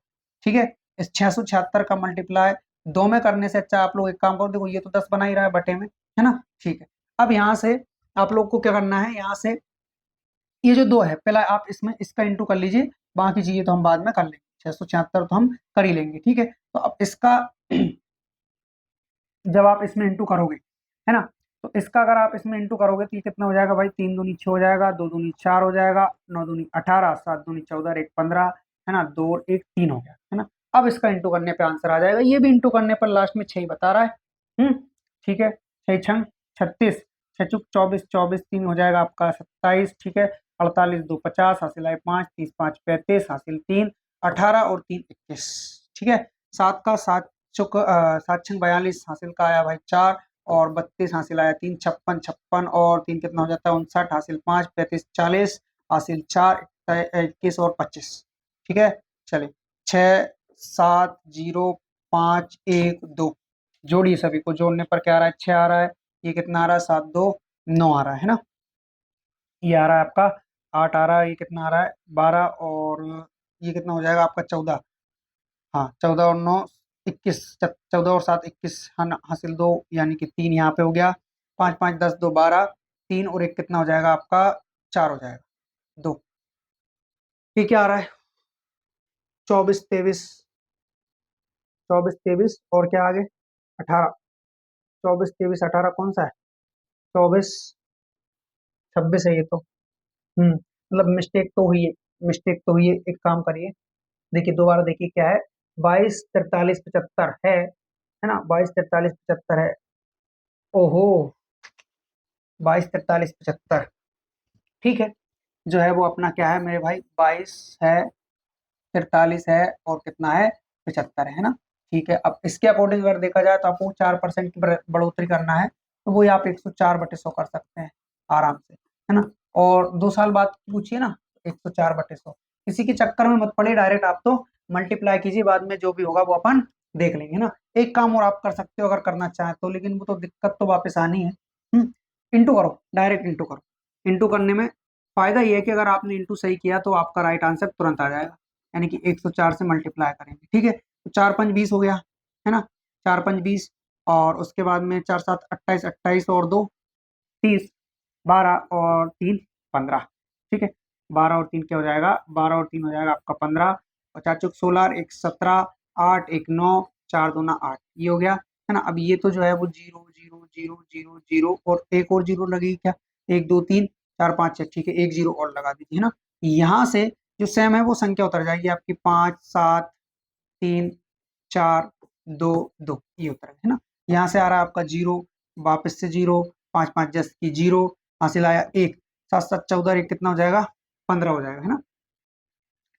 ठीक है। इस 676 का मल्टीप्लाई 2 में करने से अच्छा आप लोग एक काम करो, देखो ये तो 10 बना ही रहा है बटे में, है ना, ठीक है। अब यहाँ से आप लोग को क्या करना है, यहाँ से ये जो 2 है, पहला आप इसमें इसका इंटू कर लीजिए, बाकी चीजें तो हम बाद में कर लेंगे, 676 तो हम कर ही लेंगे, ठीक है। तो अब इसका जब आप इसमें इंटू करोगे, है ना, तो इसका अगर आप इसमें इंटू करोगे तो ये कितना हो जाएगा भाई, 3 दूनी 6 हो जाएगा, 2 दूनी 4 हो जाएगा, 9 दूनी 18, 7 दूनी 14, 1 15, है ना, 2 और 1 3 हो गया, है ना। अब इसका इंटू करने पे आंसर आ जाएगा, ये भी इंटू करने पर लास्ट में 6 ही बता रहा है। ठीक है, 6 छंग 36, 6 चुक 24, 24 3 हो जाएगा आपका 27, ठीक है। 48 2 50, हासिल आए 5, 30 5 35, हासिल 3 18 और 3 21, ठीक है। 7 का 7 चुक 7 छंग 42, हासिल का आया भाई 4, और 32 हासिल आया 3, 56 56 और 3 कितना हो जाता है 59, हासिल 5 35 40, हासिल 4 21 और 25, ठीक है। चलिए, 6 7 0 5 1 2, जोड़िए, सभी को जोड़ने पर क्या आ रहा है, 6 आ रहा है, ये कितना आ रहा है 7 2 9 आ रहा है ना, ये आ रहा है आपका 8 आ रहा है, ये कितना आ रहा है 12, और ये कितना हो जाएगा आपका 14, हाँ 14 और 9 21, 14 और 7 21, हासिल 2 यानी कि 3 यहाँ पे हो गया। 5 5 10 2 12, 3 और 1 कितना हो जाएगा आपका, 4 हो जाएगा। 2, ये क्या आ रहा है, 24 23, 24 23 और क्या आगे, 18। 24 23 18 कौन सा है, 24 26 है ये तो। मतलब मिस्टेक तो हुई है, मिस्टेक तो हुई है। एक काम करिए, देखिए दोबारा देखिए क्या है, 22 43 75 है ना, 22 43 75 है। ओहो, 22 43 75, ठीक है। जो है वो अपना क्या है मेरे भाई, 22 है, 43 है और कितना है, 75 है ना। ठीक है, अब इसके अकॉर्डिंग अगर देखा जाए तो आपको 4% की बढ़ोतरी करना है, तो वही आप 104/100 कर सकते हैं आराम से, है ना। और 2 साल बाद पूछिए ना, 104/100, किसी के चक्कर में मत पड़े, डायरेक्ट आप तो मल्टीप्लाई कीजिए, बाद में जो भी होगा वो अपन देख लेंगे ना। एक काम और आप कर सकते हो अगर करना चाहें तो, लेकिन वो तो दिक्कत तो वापस आनी है। इंटू करो, डायरेक्ट इंटू करो। इंटू करने में फायदा ये है कि अगर आपने इंटू सही किया तो आपका राइट आंसर तुरंत आ जाएगा, यानी कि 104 से मल्टीप्लाई करेंगे, ठीक है। तो 4 5 20 हो गया, है ना, 4 5 20, और उसके बाद में 4 7 28, 28 और 2 30, 12 और 3 15, ठीक है। 12 और 3 क्या हो जाएगा, 12 और 3 हो जाएगा आपका 15, और 4 चौक 16 और 1 17, 8 1 9, 4 2 ना 8, ये हो गया, है ना। अब ये तो जो है वो 0 0 0 0 0 और एक और जीरो लगेगी क्या, 1 2 3 4 5 6, ठीक है, एक जीरो और लगा दीजिए, है ना। यहाँ से जो सेम है वो संख्या उतर जाएगी आपकी, 5 7 3 4 2 2, ये उतर है ना। यहाँ से आ रहा है आपका जीरो, वापस से जीरो, 5 5 10 की जीरो, हासिल आया 1, 7 7 14 1 कितना हो जाएगा, 15 हो जाएगा, है ना।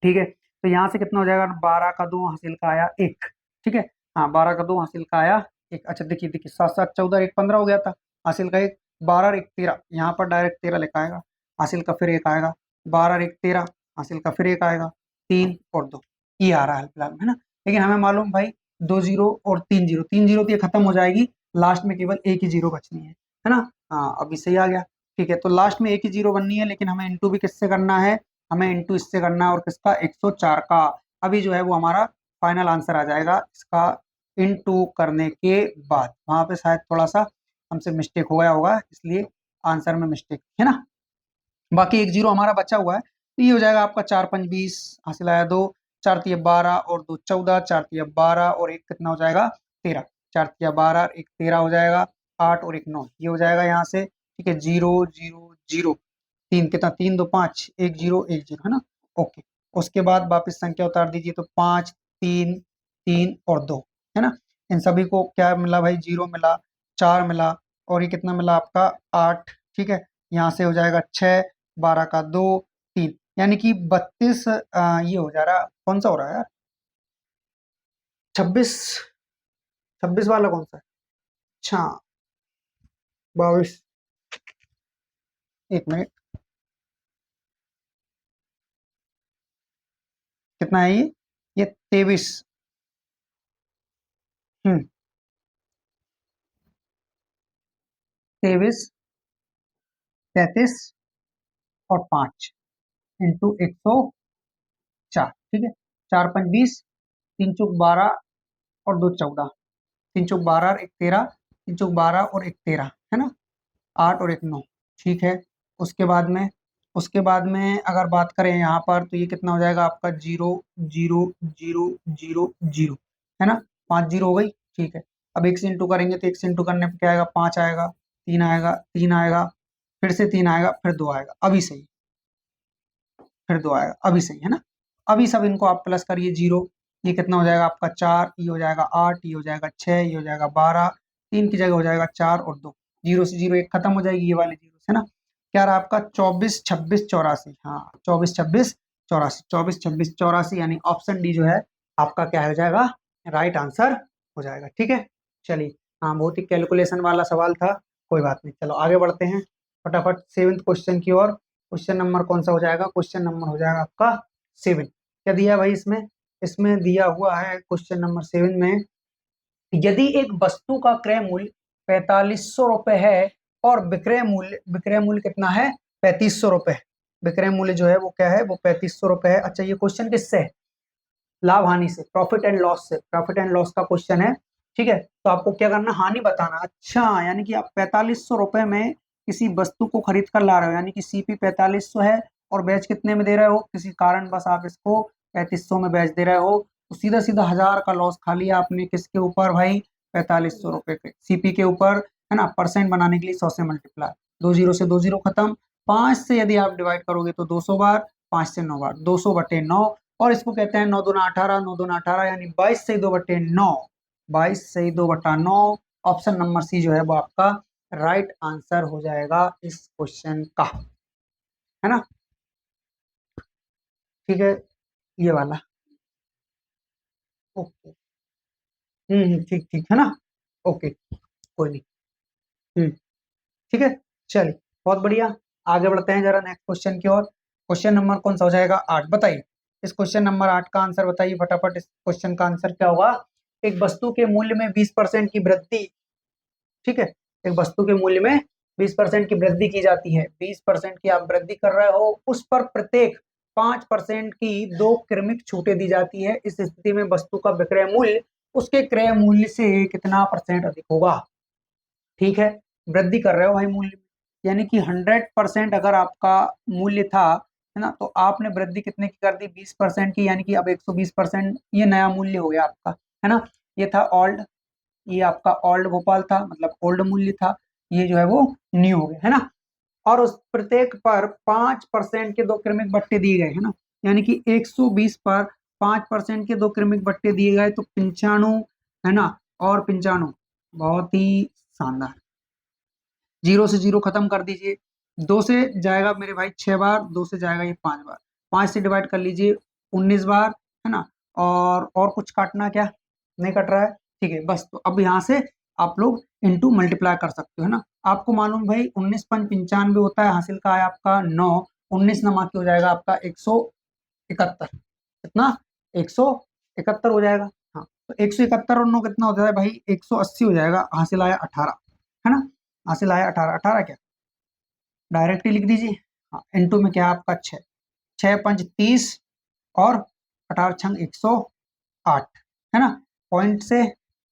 ठीक है, तो यहाँ से कितना हो जाएगा, 12 का 2 हासिल का आया 1, ठीक है। हाँ 12 का 2 हासिल का आया 1, अच्छा देखिए देखिए, 7 7 14 1 15 हो गया था, हासिल का 1, 12 और 1 13, यहाँ पर डायरेक्ट 13 लिखा आएगा, हासिल का फिर 1 आएगा, 12 और 1 13, हासिल का फिर 1 आएगा, 3 और 2, ये आ रहा है फिलहाल में, है ना। लेकिन हमें मालूम भाई 2 जीरो और 3 जीरो, 3 जीरो तो ये खत्म हो जाएगी, लास्ट में केवल एक ही जीरो बचनी है ना। हाँ अभी सही आ गया, ठीक है। तो लास्ट में एक ही जीरो बननी है, लेकिन हमें इंटू भी किससे करना है, हमें इंटू इससे करना है, और किसका, 104 का। अभी जो है वो हमारा फाइनल आंसर आ जाएगा इसका, इंटू करने के बाद। वहां पे शायद थोड़ा सा हमसे मिस्टेक हो गया होगा, इसलिए आंसर में मिस्टेक है ना। बाकी एक जीरो हमारा बचा हुआ है, तो ये हो जाएगा आपका 4 5 20, हासिल आया 2, 4 तिया 12 और 2 14, 4 तिया 12 और एक कितना हो जाएगा, 13, 4 तिया 12 एक 13 हो जाएगा, 8 और एक 9, ये हो जाएगा यहाँ से, ठीक है। 0 0 0, 3 कितना, 3 2 5, 1 0 1 0, है ना। ओके, उसके बाद वापस संख्या उतार दीजिए, तो 5 3 3 और 2, है ना। इन सभी को क्या मिला भाई, जीरो मिला, 4 मिला, और ये कितना मिला आपका, 8, ठीक है। यहाँ से हो जाएगा 6, 12 का 2 3, यानी कि 32, ये हो जा रहा, कौन सा हो रहा है यार, 26, 26 वाला कौन सा है, अच्छा 22, एक मिनट, कितना है ये 23, 23 33 और 5 इंटू 104, ठीक है। 4 5 20, 3 चौक 12 और 2 14, 3 चौक 12 और एक 13, 3 चौक 12 और एक 13, है ना, 8 और एक 9, ठीक है। उसके बाद में, उसके बाद में अगर बात करें यहाँ पर, तो ये कितना हो जाएगा आपका, 0 0 0 0 0, है ना, 5 जीरो हो गई, ठीक है। अब एक से इंटू करेंगे, तो एक से इंटू करने पर क्या आएगा, 5 आएगा, 3 आएगा, 3 आएगा, फिर से 3 आएगा, फिर 2 आएगा, अभी सही, फिर 2 आएगा, अभी सही, है ना। अभी सब इनको आप प्लस करिए, जीरो, ये कितना हो जाएगा आपका 4, ये हो जाएगा 8, ये हो जाएगा 6, ये हो जाएगा 12, 3 की जगह हो जाएगा 4 और 2, जीरो से जीरो एक खत्म हो जाएगी, ये वाले जीरो है ना। क्या रहा आपका, 24 26 84, हाँ 24 26 84, 24 26 84, यानी ऑप्शन डी जो है आपका क्या हो जाएगा, राइट आंसर हो जाएगा, ठीक है। चलिए, हाँ बहुत ही कैलकुलेशन वाला सवाल था, कोई बात नहीं, चलो आगे बढ़ते हैं फटाफट 7th क्वेश्चन की ओर। क्वेश्चन नंबर कौन सा हो जाएगा, क्वेश्चन नंबर हो जाएगा आपका 7। क्या दिया है भाई इसमें, इसमें दिया हुआ है क्वेश्चन नंबर 7 में, यदि एक वस्तु का क्रय मूल्य 4500 रुपए है और विक्रय मूल्य कितना है, 3500 रुपए, विक्रय मूल्य जो है वो क्या है, वो 3500 रुपए है। अच्छा ये क्वेश्चन किससे है, लाभ हानि से, प्रॉफिट एंड लॉस से, प्रॉफिट एंड लॉस का क्वेश्चन है। ठीक है, तो आपको क्या करना, हानि बताना। अच्छा, यानी कि आप 4500 रुपए में किसी वस्तु को खरीद कर ला रहे हो, यानी कि सीपी 4500 है और बेच कितने में दे रहे हो, किसी कारण बस आप इसको 3500 में बेच दे रहे हो, तो सीधा सीधा 1000 का लॉस खा लिया आपने। किसके ऊपर भाई, 4500 रुपए के सीपी के ऊपर, है ना। परसेंट बनाने के लिए 100 से मल्टीप्लाई, 2 जीरो से 2 जीरो खत्म, 5 से यदि आप डिवाइड करोगे तो 200 बार, 5 से 9 बार, 200/9, और इसको कहते हैं 9 दूना 18, 9 दूना 18 यानी 22 से 2/9, 22 से 2/9। ऑप्शन नंबर सी जो है वो आपका राइट आंसर हो जाएगा इस क्वेश्चन का, है ना। ठीक है, ये वाला ओके। ठीक ठीक है ना, ओके, कोई नहीं। हम्म ठीक है, चलिए, बहुत बढ़िया। आगे बढ़ते हैं जरा नेक्स्ट क्वेश्चन की ओर। क्वेश्चन नंबर कौन सा हो जाएगा, 8, बताइए। इस क्वेश्चन नंबर 8 का आंसर बताइए फटाफट। इस क्वेश्चन का आंसर क्या होगा, एक वस्तु के मूल्य में 20% की वृद्धि। ठीक है, एक वस्तु के मूल्य में 20% की वृद्धि की जाती है, 20% की आप वृद्धि कर रहे हो, उस पर प्रत्येक 5% की 2 क्रमिक छूटें दी जाती है। इस स्थिति में वस्तु का विक्रय मूल्य उसके क्रय मूल्य से कितना परसेंट अधिक होगा। ठीक है, वृद्धि कर रहे हो भाई मूल्य में, यानी कि 100% अगर आपका मूल्य था, है ना, तो आपने वृद्धि कितने की कर दी, 20% की, यानी कि अब 120% ये नया मूल्य हो गया आपका, है ना। ये था ओल्ड, ये आपका ओल्ड भोपाल था, मतलब ओल्ड मूल्य था, ये जो है वो न्यू हो गया, है ना। और उस प्रत्येक पर 5% के 2 क्रमिक बट्टे दिए गए, है ना, यानी कि 120 पर 5% के 2 क्रमिक बट्टे दिए गए, तो 95, है ना, और 95, बहुत ही शानदार। 0 से 0 खत्म कर दीजिए, 2 से जाएगा मेरे भाई 6 बार, 2 से जाएगा ये 5 बार, 5 से डिवाइड कर लीजिए 19 बार, है ना। और कुछ काटना क्या, नहीं कट रहा है, ठीक है, बस। तो अब यहाँ से आप लोग इनटू मल्टीप्लाई कर सकते हो, है ना। आपको मालूम भाई 19×5 = 95 होता है, हासिल का है आपका 9, 19 नमा के हो जाएगा आपका 171, कितना, 171 हो जाएगा। हाँ, तो 171 और 9 कितना हो जाएगा भाई, 180 हो जाएगा, हासिल आया 18, है ना। हासिल आया 18, 18 क्या, डायरेक्ट ही लिख दीजिए। हाँ, इनटू में क्या है आपका 6, 6×5 = 30, और 18×6 = 108, है ना। पॉइंट से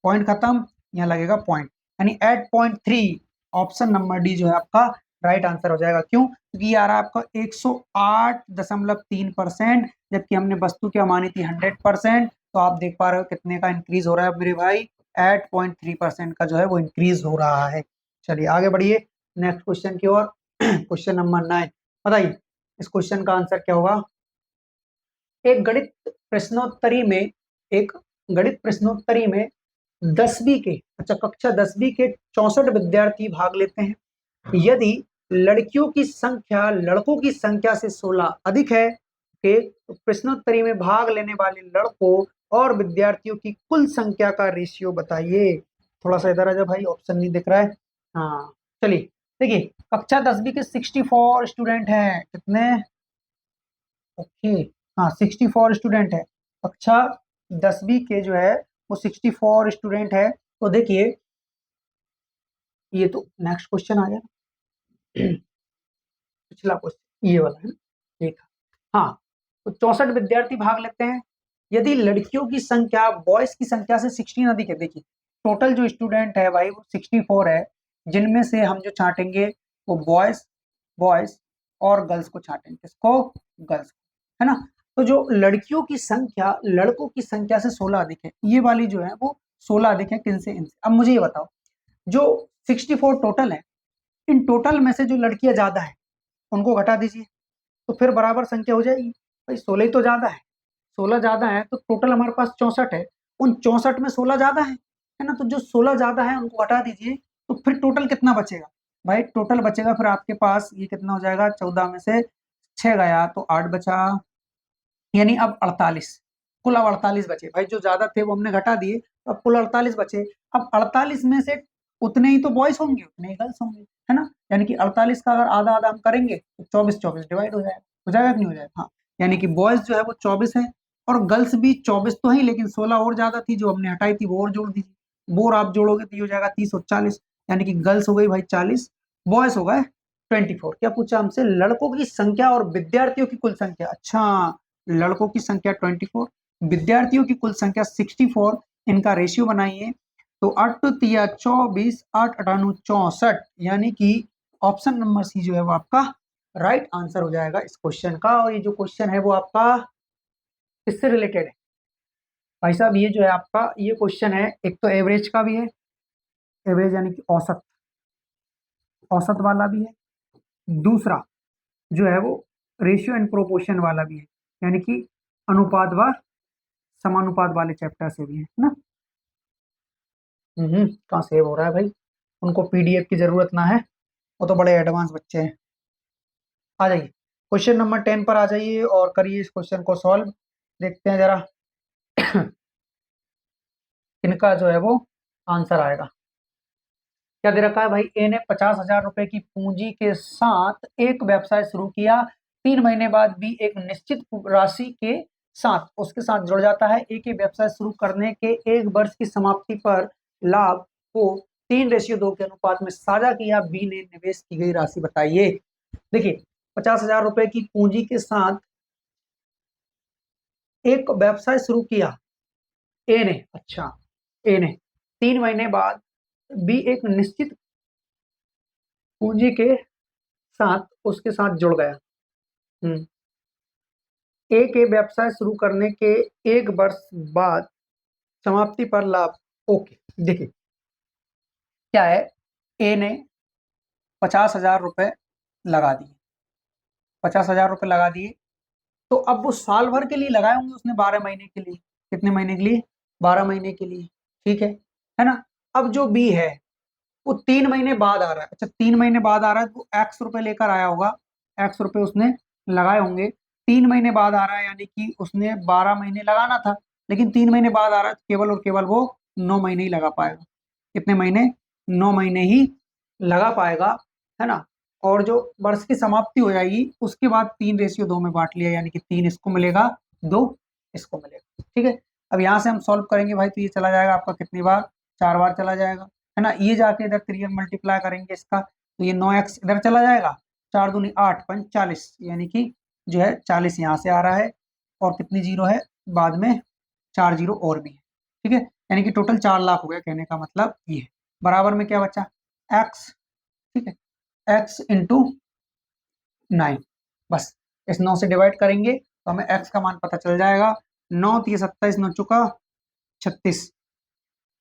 पॉइंट खत्म, यहाँ लगेगा पॉइंट, यानी 8.3, ऑप्शन नंबर डी जो है आपका राइट आंसर हो जाएगा। क्यों, क्योंकि ये आ रहा है आपका 108.3%, जबकि हमने वस्तु क्या मानी थी 100%। तो आप देख पा रहे हो कितने का इंक्रीज हो रहा है मेरे भाई, 8.3% का जो है वो इंक्रीज हो रहा है। चलिए आगे बढ़िए नेक्स्ट क्वेश्चन की ओर। क्वेश्चन नंबर 9, बताइए इस क्वेश्चन का आंसर क्या होगा। एक गणित प्रश्नोत्तरी में एक गणित प्रश्नोत्तरी में 10वीं के, अच्छा कक्षा 10वीं के 64 विद्यार्थी भाग लेते हैं। यदि लड़कियों की संख्या लड़कों की संख्या से 16 अधिक है, के तो प्रश्नोत्तरी में भाग लेने वाले लड़कों और विद्यार्थियों की कुल संख्या का रेशियो बताइए। थोड़ा सा इधर आ जा भाई, ऑप्शन नहीं दिख रहा है। हाँ, चलिए देखिए, कक्षा 10वीं के 64 स्टूडेंट हैं, कितने, ओके, हाँ 64 स्टूडेंट है, कक्षा 10वीं के जो है वो 64 स्टूडेंट है। तो देखिए, ये तो नेक्स्ट क्वेश्चन आ गया, पिछला क्वेश्चन ये वाला है ना, ये था। हाँ, तो 64 विद्यार्थी भाग लेते हैं। यदि लड़कियों की संख्या बॉयज की संख्या से 16 अधिक है, देखिए टोटल जो स्टूडेंट है भाई वो 64 है, जिनमें से हम जो छांटेंगे वो बॉयज बॉयज और गर्ल्स को छांटेंगे, किसको, गर्ल्स को, है ना। तो जो लड़कियों की संख्या लड़कों की संख्या से 16 अधिक है, ये वाली जो है वो 16 अधिक है, किनसे, इनसे। अब मुझे ये बताओ, जो 64 टोटल है, इन टोटल में से जो लड़कियां ज्यादा है उनको घटा दीजिए, तो फिर बराबर संख्या हो जाएगी। भाई 16 ही तो ज्यादा है, 16 ज्यादा है, तो टोटल हमारे पास 64 है, उन 64 में 16 ज्यादा है ना, तो जो 16 ज्यादा है उनको हटा दीजिए, तो फिर टोटल कितना बचेगा भाई, टोटल बचेगा फिर आपके पास ये कितना हो जाएगा, 14 में से 6 गया तो 8 बचा, यानी अब 48, कुल अब 48 बचे भाई, जो ज्यादा थे वो हमने घटा दिए, तो अब कुल 48 बचे। अब 48 में से उतने ही तो बॉयज होंगे, उतने ही गर्ल्स होंगे, है ना। यानी कि 48 का अगर आधा आधा हम करेंगे तो 24 24 डिवाइड हो जाएगा कि नहीं हो जाएगा, हाँ। यानी कि बॉयज जो है वो 24 है, और गर्ल्स भी 24 तो है, लेकिन 16 और ज्यादा थी जो हमने हटाई थी, वो और जोड़ दीजिए, वो और आप जोड़ोगे तो ये हो जाएगा 30 और 40, यानी कि गर्ल्स हो गई भाई 40, बॉयज हो गए 24। क्या पूछा हमसे, लड़कों की संख्या और विद्यार्थियों की कुल संख्या, अच्छा लड़कों की संख्या 24, विद्यार्थियों की कुल संख्या 64, इनका रेशियो बनाइए। तो 8 तिया 24, 8 अठानु 64, यानी कि ऑप्शन नंबर सी जो है वो आपका राइट आंसर हो जाएगा इस क्वेश्चन का। और ये जो क्वेश्चन है वो आपका किससे रिलेटेड है भाई साहब? ये जो है आपका ये क्वेश्चन है, एक तो एवरेज का भी है, एवरेज यानी कि औसत, औसत वाला भी है। दूसरा जो है वो रेशियो एंड प्रोपोर्शन वाला भी है, यानी कि अनुपात व समानुपात वाले चैप्टर से भी है ना। कहाँ सेव हो रहा है भाई? उनको पीडीएफ की जरूरत ना है, वो तो बड़े एडवांस बच्चे हैं। आ जाइए क्वेश्चन नंबर 10 पर आ जाइए और करिए इस क्वेश्चन को सॉल्व। देखते हैं जरा इनका जो है वो आंसर आएगा। क्या दे रखा है भाई? ए ने 50,000 रुपए की पूंजी के साथ एक व्यवसाय शुरू किया। 3 महीने बाद बी एक निश्चित राशि के साथ उसके साथ जुड़ जाता है। ए के व्यवसाय शुरू करने के 1 वर्ष की समाप्ति पर लाभ को 3:2 के अनुपात में साझा किया। बी ने निवेश की गई राशि बताइए। देखिए 50,000 रुपए की पूंजी के साथ एक व्यवसाय शुरू किया ए ने। अच्छा, ए ने 3 महीने बाद बी एक निश्चित पूंजी के साथ उसके साथ जुड़ गया। ए के व्यवसाय शुरू करने के 1 वर्ष बाद समाप्ति पर लाभ। ओके, देखिए क्या है, ए ने 50,000 रुपए लगा दिए, 50,000 रुपए लगा दिए। तो अब वो साल भर के लिए लगाए होंगे उसने, 12 महीने के लिए। कितने महीने के लिए? 12 महीने के लिए, ठीक है ना। अब जो बी है वो 3 महीने बाद आ रहा है। अच्छा, 3 महीने बाद आ रहा है तो एक्स रुपए लेकर आया होगा, एक्स रुपए उसने लगाए होंगे। 3 महीने बाद आ रहा है यानी कि उसने 12 महीने लगाना था, लेकिन 3 महीने बाद आ रहा है तो केवल और केवल वो 9 महीने ही लगा पाएगा। कितने महीने? 9 महीने ही लगा पाएगा, है ना। और जो वर्ष की समाप्ति हो जाएगी उसके बाद 3:2 में बांट लिया, यानी कि 3 इसको मिलेगा, 2 इसको मिलेगा, ठीक है। अब यहाँ से हम सॉल्व करेंगे भाई, तो ये चला जाएगा आपका कितनी बार? 4 बार चला जाएगा, है ना। ये जाके इधर 3 मल्टीप्लाई करेंगे इसका, तो ये 9x इधर चला जाएगा, 4 दूनी 8, 5 40, यानी कि जो है 40 यहाँ से आ रहा है। और कितनी जीरो है बाद में? 4 जीरो और भी है, ठीक है। यानी कि टोटल 4 लाख हो गया, कहने का मतलब ये है। बराबर में क्या बचा? x, ठीक है, x इंटू 9। बस इस 9 से डिवाइड करेंगे तो हमें x का मान पता चल जाएगा। 9 3 27, 9 चौका 36,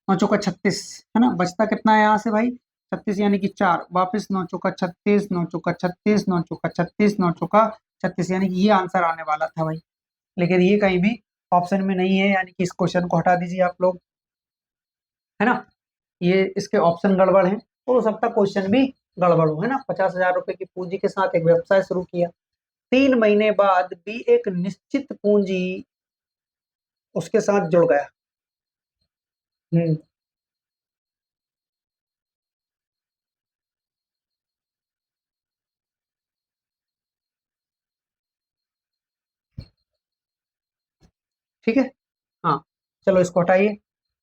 9 चौका 36, है ना। बचता कितना है यहाँ से भाई? 36, यानी कि 4, वापिस 9 चौका 36, 9 चौका 36, 9 चौका 36, 9 चौका 36, यानी कि ये आंसर आने वाला था भाई। लेकिन ये कहीं भी ऑप्शन में नहीं है, यानी कि इस क्वेश्चन को हटा दीजिए आप लोग, है ना। ये इसके ऑप्शन गड़बड़ हैं, तो हो सकता क्वेश्चन भी गड़बड़ हो, है ना। 50,000 रुपए की पूंजी के साथ एक व्यवसाय शुरू किया, 3 महीने बाद भी एक निश्चित पूंजी उसके साथ जुड़ गया। हम्म, ठीक है। हाँ, चलो इसको हटाइए,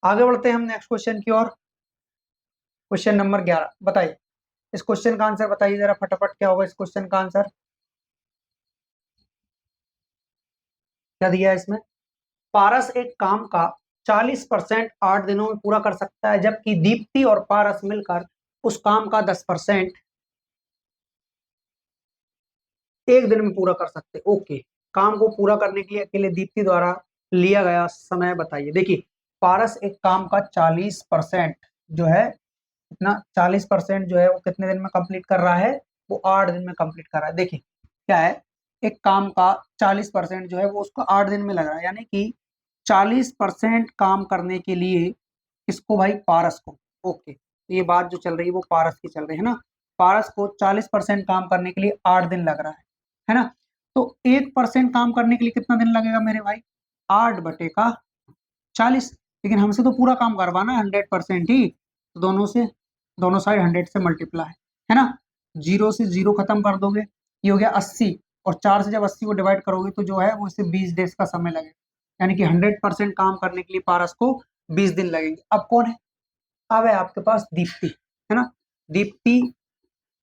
आगे बढ़ते हैं हम नेक्स्ट क्वेश्चन की ओर। क्वेश्चन नंबर 11 बताइए, इस क्वेश्चन का आंसर बताइए जरा फटाफट, क्या होगा इस क्वेश्चन का आंसर? क्या दिया है इसमें? पारस एक काम का 40% 8 दिनों में पूरा कर सकता है, जबकि दीप्ति और पारस मिलकर उस काम का 10% 1 दिन में पूरा कर सकते। ओके, काम को पूरा करने के लिए अकेले दीप्ति द्वारा लिया गया समय बताइए। देखिए पारस एक काम का 40% जो है, इतना 40% जो है वो कितने दिन में कंप्लीट कर रहा है? वो 8 दिन में कंप्लीट कर रहा है। देखिए क्या है, एक काम का 40% जो है वो उसको 8 दिन में लग रहा है, यानी कि 40% काम करने के लिए किसको भाई? पारस को। ओके, तो ये बात जो चल रही है वो पारस की चल रही है ना। पारस को 40% काम करने के लिए 8 दिन लग रहा है ना। तो 1% काम करने के लिए कितना दिन लगेगा मेरे भाई? 8/40। लेकिन हमसे तो पूरा काम करवाना है 100% ही, तो दोनों से, दोनों साइड 100 से मल्टीप्लाई, है ना। 0 से 0 खत्म कर दोगे, ये हो गया 80, और 4 से जब 80 को डिवाइड करोगे तो जो है वो इसे 20 डेज का समय लगेगा, यानी कि 100% काम करने के लिए पारस को 20 दिन लगेंगे। अब कौन है? अब है आपके पास दीप्ति, है ना। दीप्ति,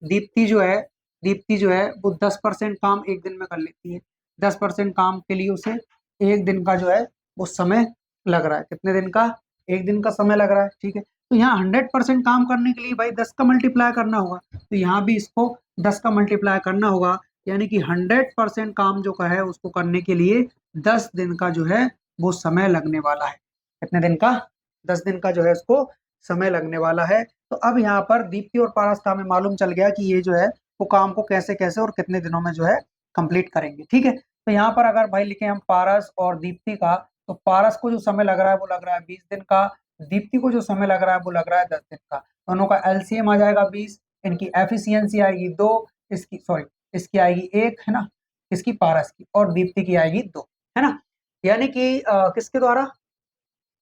दीप्ति जो है, दीप्ति जो है वो 10% काम 1 दिन में कर लेती है। 10% काम के लिए उसे 1 दिन का जो है वो समय लग रहा है। कितने दिन का? 1 दिन का समय लग रहा है, ठीक है। तो यहाँ 100% काम करने के लिए भाई 10 का मल्टीप्लाई करना होगा, तो यहाँ भी इसको 10 का मल्टीप्लाई करना होगा, यानी कि 100% काम जो का है उसको करने के लिए 10 दिन का जो है वो समय लगने वाला है। कितने दिन का? 10 दिन का जो है उसको समय लगने वाला है। तो अब यहाँ पर दीप्ति और पारस का हमें मालूम चल गया कि ये जो है वो काम को कैसे कैसे और कितने दिनों में जो है कंप्लीट करेंगे, ठीक है। तो यहाँ पर अगर भाई लिखे हम पारस और दीप्ति का, तो पारस को जो समय लग रहा है वो लग रहा है 20 दिन का, दीप्ति को जो समय लग रहा है वो लग रहा है 10 दिन का। दोनों का एलसीएम आ जाएगा 20, इनकी एफिशिएंसी आएगी 2, इसकी सॉरी इसकी आएगी 1, है ना, इसकी पारस की, और दीप्ति की आएगी 2, है ना। यानी कि किसके द्वारा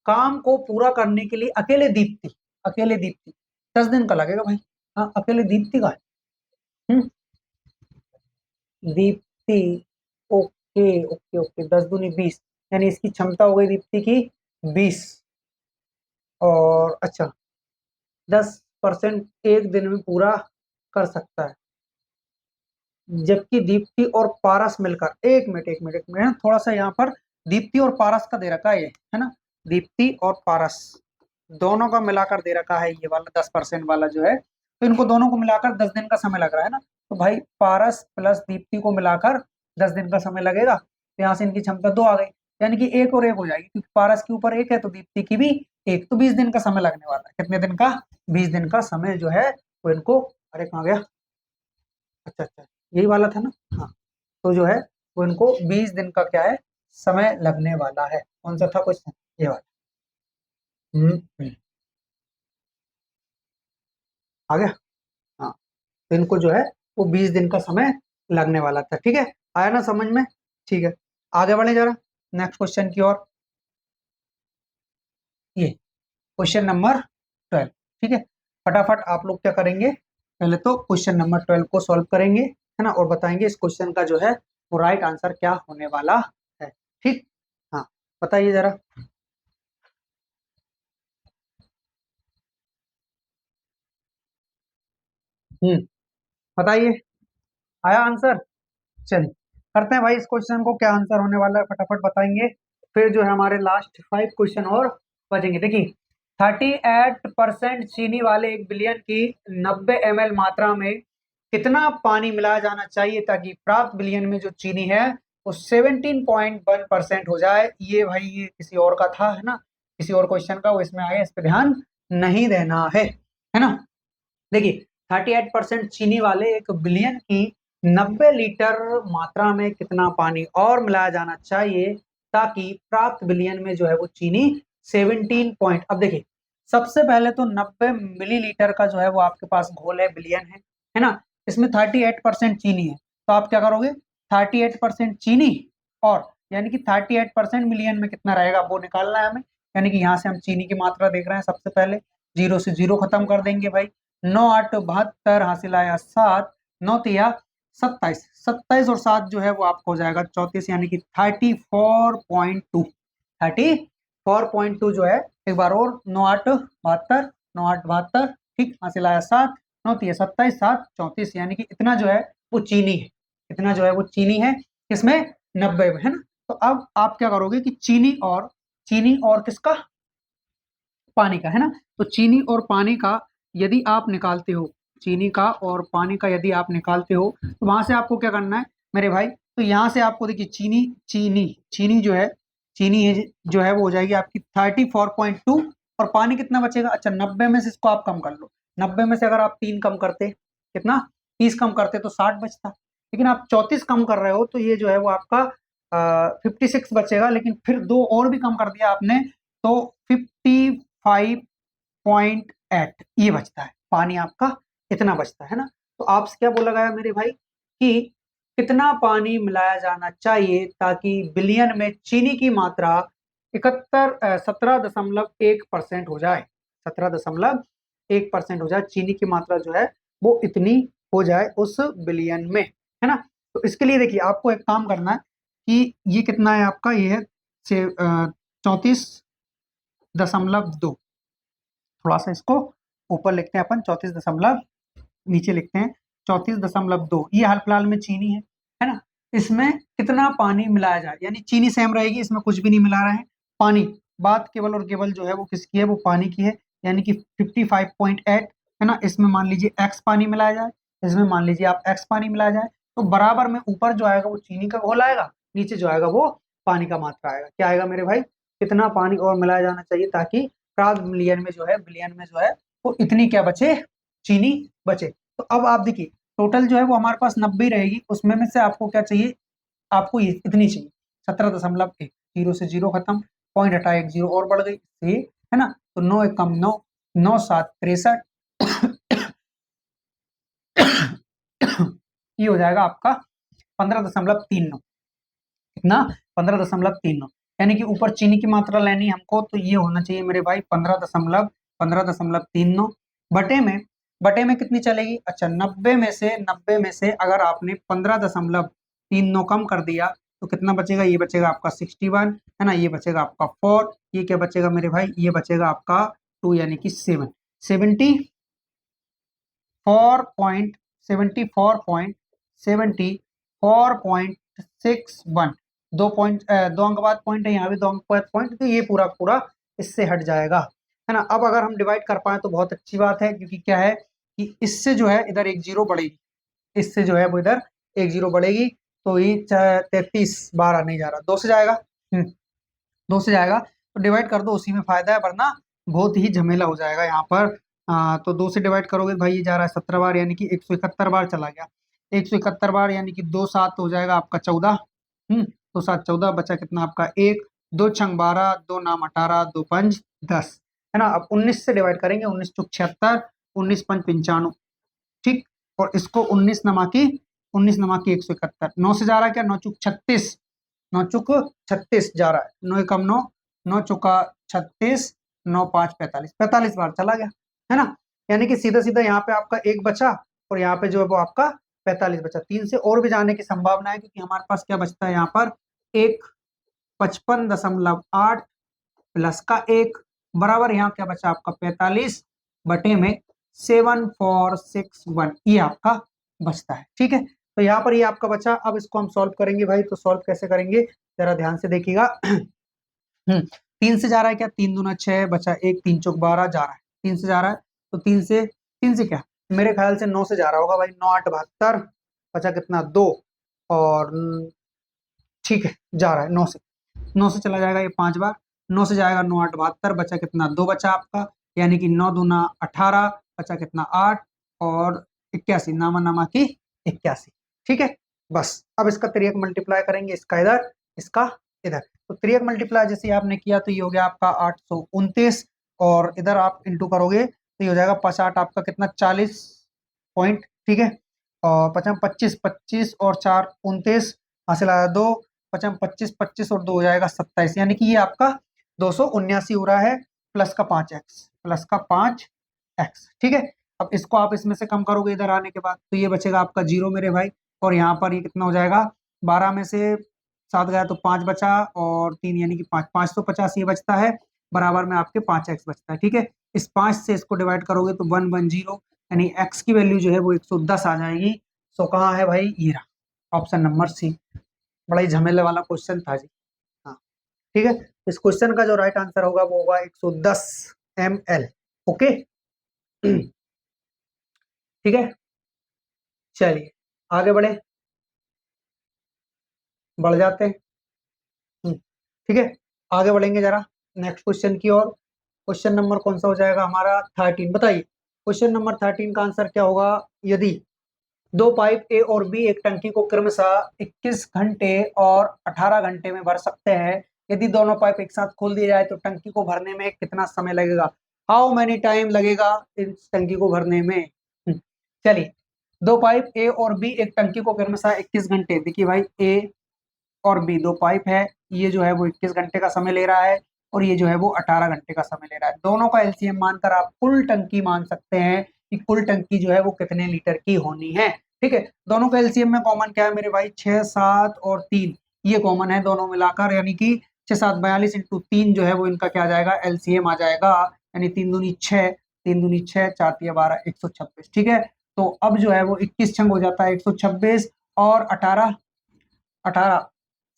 काम को पूरा करने के लिए अकेले दीप्ति 10 दिन का लगेगा भाई। हाँ, अकेले दीप्ति का है। दीप्ति, ओके ओके ओके, 10 दूनी 20, यानी इसकी क्षमता हो गई दीप्ति की 20, और अच्छा 10% 1 दिन में पूरा कर सकता है, जबकि दीप्ति और पारस मिलकर, एक मिनट थोड़ा सा यहाँ पर दीप्ति और पारस का दे रखा है ये, है ना, दीप्ति और पारस दोनों का मिलाकर दे रखा है ये वाला 10% वाला जो है, तो इनको दोनों को मिलाकर 10 दिन का समय लग रहा है ना। तो भाई पारस प्लस दीप्ति को मिलाकर 10 दिन का समय लगेगा, तो यहाँ से इनकी क्षमता 2 आ गई, यानी कि 1 और 1 हो जाएगी, क्योंकि पारस के ऊपर 1 है तो दीप्ति की भी 1, तो 20 दिन का समय लगने वाला है। कितने दिन का? 20 दिन का समय जो है वो इनको, अरे कहाँ गया, अच्छा अच्छा यही वाला था ना, हाँ। तो जो है वो इनको 20 दिन का क्या है, समय लगने वाला है। कौन सा था क्वेश्चन? ये वाला। आ गया, हाँ। तो इनको जो है वो 20 दिन का समय लगने वाला था, ठीक है। आया ना समझ में? ठीक है, आगे बढ़े जरा नेक्स्ट क्वेश्चन की ओर। ये क्वेश्चन नंबर 12, ठीक है। फटाफट आप लोग क्या करेंगे, पहले तो क्वेश्चन नंबर 12 को सॉल्व करेंगे, है ना, और बताएंगे इस क्वेश्चन का जो है वो राइट आंसर क्या होने वाला है, ठीक। हाँ, बताइए जरा। हम्म, बताइए, आया आंसर? चलिए करते हैं भाई इस क्वेश्चन को, क्या आंसर होने वाला है फटाफट बताएंगे, फिर जो है हमारे लास्ट 5 क्वेश्चन और बचेंगे। देखिए 38% चीनी वाले 1 बिलियन की 90 ml मात्रा में कितना पानी मिलाया जाना चाहिए ताकि प्राप्त बिलियन में जो चीनी है वो 17.1% हो जाए। ये भाई ये किसी और का था, है ना, किसी और क्वेश्चन का, वो इसमें आया, इस पर ध्यान नहीं देना है ना। देखिए 38% चीनी वाले 1 बिलियन की 90 लीटर मात्रा में कितना पानी और मिलाया जाना चाहिए ताकि प्राप्त बिलियन में जो है वो चीनी 17 पॉइंट, अब देखिए सबसे पहले तो 90 मिलीलीटर का जो है वो आपके पास घोल है, बिलियन है ना। इसमें 38% चीनी है, तो आप क्या करोगे, 38% चीनी और यानी कि 38% मिलियन में कितना रहेगा वो निकालना है हमें। यानी कि यहाँ से हम चीनी की मात्रा देख रहे हैं, सबसे पहले 0 से 0 खत्म कर देंगे भाई, 9 8 72 हासिल आया 7, 9 तिया 27, 27 और 7 जो है वो आपको हो जाएगा 34, यानी कि 34.2, 34.2 जो है, एक बार और 9 8 72, 9 8 72, ठीक, हासिल आया 7, 9 तिया 27, 7 34, यानी कि इतना जो है वो चीनी है, इतना जो है वो चीनी है, किसमें? 90 में, है ना। तो अब आप क्या करोगे कि चीनी और किसका, पानी का, है ना। तो चीनी और पानी का यदि आप निकालते हो, चीनी का और पानी का यदि आप निकालते हो, तो वहां से आपको क्या करना है मेरे भाई, तो यहाँ से आपको देखिए चीनी चीनी चीनी जो है, चीनी है जो है वो हो जाएगी आपकी 34.2, और पानी कितना बचेगा, अच्छा 90 में से इसको आप कम कर लो, 90 में से अगर आप 3 कम करते, कितना, 30 कम करते तो 60 बचता, लेकिन आप 34 कम कर रहे हो तो ये जो है वो आपका 56 बचेगा, लेकिन फिर 2 और भी कम कर दिया आपने तो 55.8 ये बचता है, पानी आपका इतना बचता है ना। तो आपसे क्या बोला गया मेरे भाई कि कितना पानी मिलाया जाना चाहिए ताकि बिलियन में चीनी की मात्रा 17.1% हो जाए, 17.1% हो जाए, चीनी की मात्रा जो है वो इतनी हो जाए उस बिलियन में, है ना। तो इसके लिए देखिए आपको एक काम करना है कि ये कितना है आपका, ये है 34.2, थोड़ा सा इसको ऊपर लिखते हैं अपन, 34 दशमलव, नीचे लिखते हैं 34.2, ये हाल फिलहाल में चीनी है ना। इसमें कितना पानी मिलाया जाए, यानी चीनी सेम रहेगी, इसमें कुछ भी नहीं मिला रहे हैं, पानी, बात केवल और केवल जो है वो किसकी है, वो पानी की है, यानी कि 55.8 है ना। इसमें मान लीजिए x पानी मिलाया जाए, इसमें मान लीजिए आप x पानी मिलाया जाए, तो बराबर में ऊपर जो आएगा वो चीनी का घोल आएगा, नीचे जो आएगा वो पानी का मात्रा आएगा। क्या आएगा मेरे भाई, कितना पानी और मिलाया जाना चाहिए ताकि प्राग मिलियन में जो है, बिलियन में जो है वो इतनी क्या बचे, चीनी बचे। तो अब आप देखिए टोटल जो है वो हमारे पास 90 रहेगी, उसमें में से आपको क्या चाहिए, आपको ये इतनी चाहिए 17.1, जीरो से जीरो खत्म, पॉइंट हटा एक जीरो और बढ़ गई, सही है ना। तो 9 एक कम 9, 9 7 63 ये हो जाएगा आपका 15.39, कितना, 15.39, यानी कि ऊपर चीनी की मात्रा लेनी है हमको, तो ये होना चाहिए मेरे भाई 15.39 बटे में कितनी चलेगी, अच्छा 90 में से अगर आपने 15.39 कम कर दिया तो कितना बचेगा, ये बचेगा आपका 61 है ना, ये बचेगा आपका 4, ये क्या बचेगा मेरे भाई, ये बचेगा आपका 2 यानी कि 7, 74.74.74.61, दो अंक बाद पॉइंट है, यहाँ भी दो अंक बाद पॉइंट, तो ये पूरा पूरा इससे हट जाएगा, है ना। अब अगर हम डिवाइड कर पाए तो बहुत अच्छी बात है, क्योंकि क्या है कि इससे जो है इधर एक जीरो बढ़ेगी, इससे जो है वो इधर एक जीरो बढ़ेगी, तो ये 33 12 नहीं जा रहा, दो से जाएगा, 2 से जाएगा, तो डिवाइड कर दो, उसी में फायदा है, वरना बहुत ही झमेला हो जाएगा यहाँ पर। तो 2 से डिवाइड करोगे तो भाई ये जा रहा है 17 बार, यानी कि 171 बार चला गया, 171 बार, यानी कि 2 7 हो जाएगा आपका 14, 2 7 14, बचा कितना आपका एक, 2 छंग 12, 2 नाम 18, 2 पंज 10, है ना। अब 19 से डिवाइड करेंगे, 19 चुक 76, 19 पंच 95, ठीक, और इसको 19 नमा की 171, 9 से जा रहा है क्या, 9 चुक 36, 9 चुक 36 जा रहा है, 9 एकम 9, 9 चुका 36, 9 5 45, 45 बार चला गया, है ना। यानी कि सीधा सीधा यहाँ पे आपका एक बचा, और यहाँ पे जो है वो आपका 45 बचा, 3 से और भी जाने की संभावना है, क्योंकि हमारे पास क्या बचता है यहाँ पर, एक 55.8 प्लस का एक, बराबर यहाँ क्या बचा आपका 45 बटे में 7461, ये आपका बचता है, ठीक है। तो यहाँ पर ये आपका बचा, अब इसको हम सॉल्व करेंगे भाई, तो सॉल्व कैसे करेंगे जरा ध्यान से देखिएगा। 3 से जा रहा है क्या, 3 दूना 6, बचा एक, 3 चौक 12 जा रहा है, 3 से जा रहा है, तो 3 से क्या, मेरे ख्याल से 9 से जा रहा होगा भाई, 9 8 72, बचा कितना 2, और ठीक है जा रहा है 9 से, 9 से चला जाएगा ये 5 बार, 9 से जाएगा 9 8 72, बचा कितना 2 बचा आपका, यानी कि 9 दूना 18, बचा कितना 8, और 81, नामा नामा की 81, ठीक है। बस अब इसका त्रियक मल्टीप्लाई करेंगे, इसका इधर, इसका इधर, तो त्रियक मल्टीप्लाई जैसे आपने किया तो ये हो गया आपका 829, और इधर आप इंटू करोगे तो ये हो जाएगा 58 आपका कितना 40 पॉइंट, ठीक है। और 55 25 25 और 4 29, हासिल आया 2, 55 25 25 और 2 हो जाएगा 27, यानी कि ये आपका 279 हो रहा है, प्लस का 5x, प्लस का 5x, ठीक है। अब इसको आप इसमें से कम करोगे इधर आने के बाद, तो ये बचेगा आपका जीरो मेरे भाई, और यहाँ पर ये कितना हो जाएगा, 12 में से 7 गया तो 5 बचा, और 3 यानी कि 5, 550 ये बचता है, बराबर में आपके 5x बचता है, ठीक है। इस 5 से इसको डिवाइड करोगे तो 110, यानी x की वैल्यू जो है वो 110 आ जाएगी। सो कहाँ है भाई, ये रहा ऑप्शन नंबर सी, बड़ा ही झमेले वाला क्वेश्चन था जी। हाँ ठीक है, इस क्वेश्चन का जो राइट आंसर होगा वो होगा 110 ml, ओके। ठीक है, चलिए आगे बढ़ जाते हैं। ठीक है, आगे बढ़ेंगे जरा नेक्स्ट क्वेश्चन की ओर। क्वेश्चन नंबर कौन सा हो जाएगा हमारा 13, बताइए क्वेश्चन नंबर 13 का आंसर क्या होगा। यदि दो पाइप ए और बी एक टंकी को क्रमशः 21 घंटे और 18 घंटे में भर सकते हैं, यदि दोनों पाइप एक साथ खोल दिए जाए तो टंकी को भरने में कितना समय लगेगा, हाउ मेनी टाइम लगेगा इस टंकी को भरने में। चलिए, दो पाइप ए और बी एक टंकी को क्रमशः 21 घंटे, देखिए भाई ए और बी दो पाइप है, ये जो है वो 21 घंटे का समय ले रहा है, और ये जो है वो 18 घंटे का समय ले रहा है। दोनों का एलसीएम मानकर आप कुल टंकी मान सकते हैं कि कुल टंकी जो है वो कितने लीटर की होनी है। ठीक है, दोनों का एलसीएम में कॉमन क्या है मेरे भाई, 6 7 और 3, ये कॉमन है दोनों मिलाकर, यानी कि 6 7 42 इंटू 3 जो है वो इनका क्या आ जाएगा, एलसीएम आ जाएगा, यानी 3 दूनी 6, 3 दूनी 6, 4 तिया 12, 126। ठीक है, तो अब जो है वो 21 छंग हो जाता है 126, और 18 18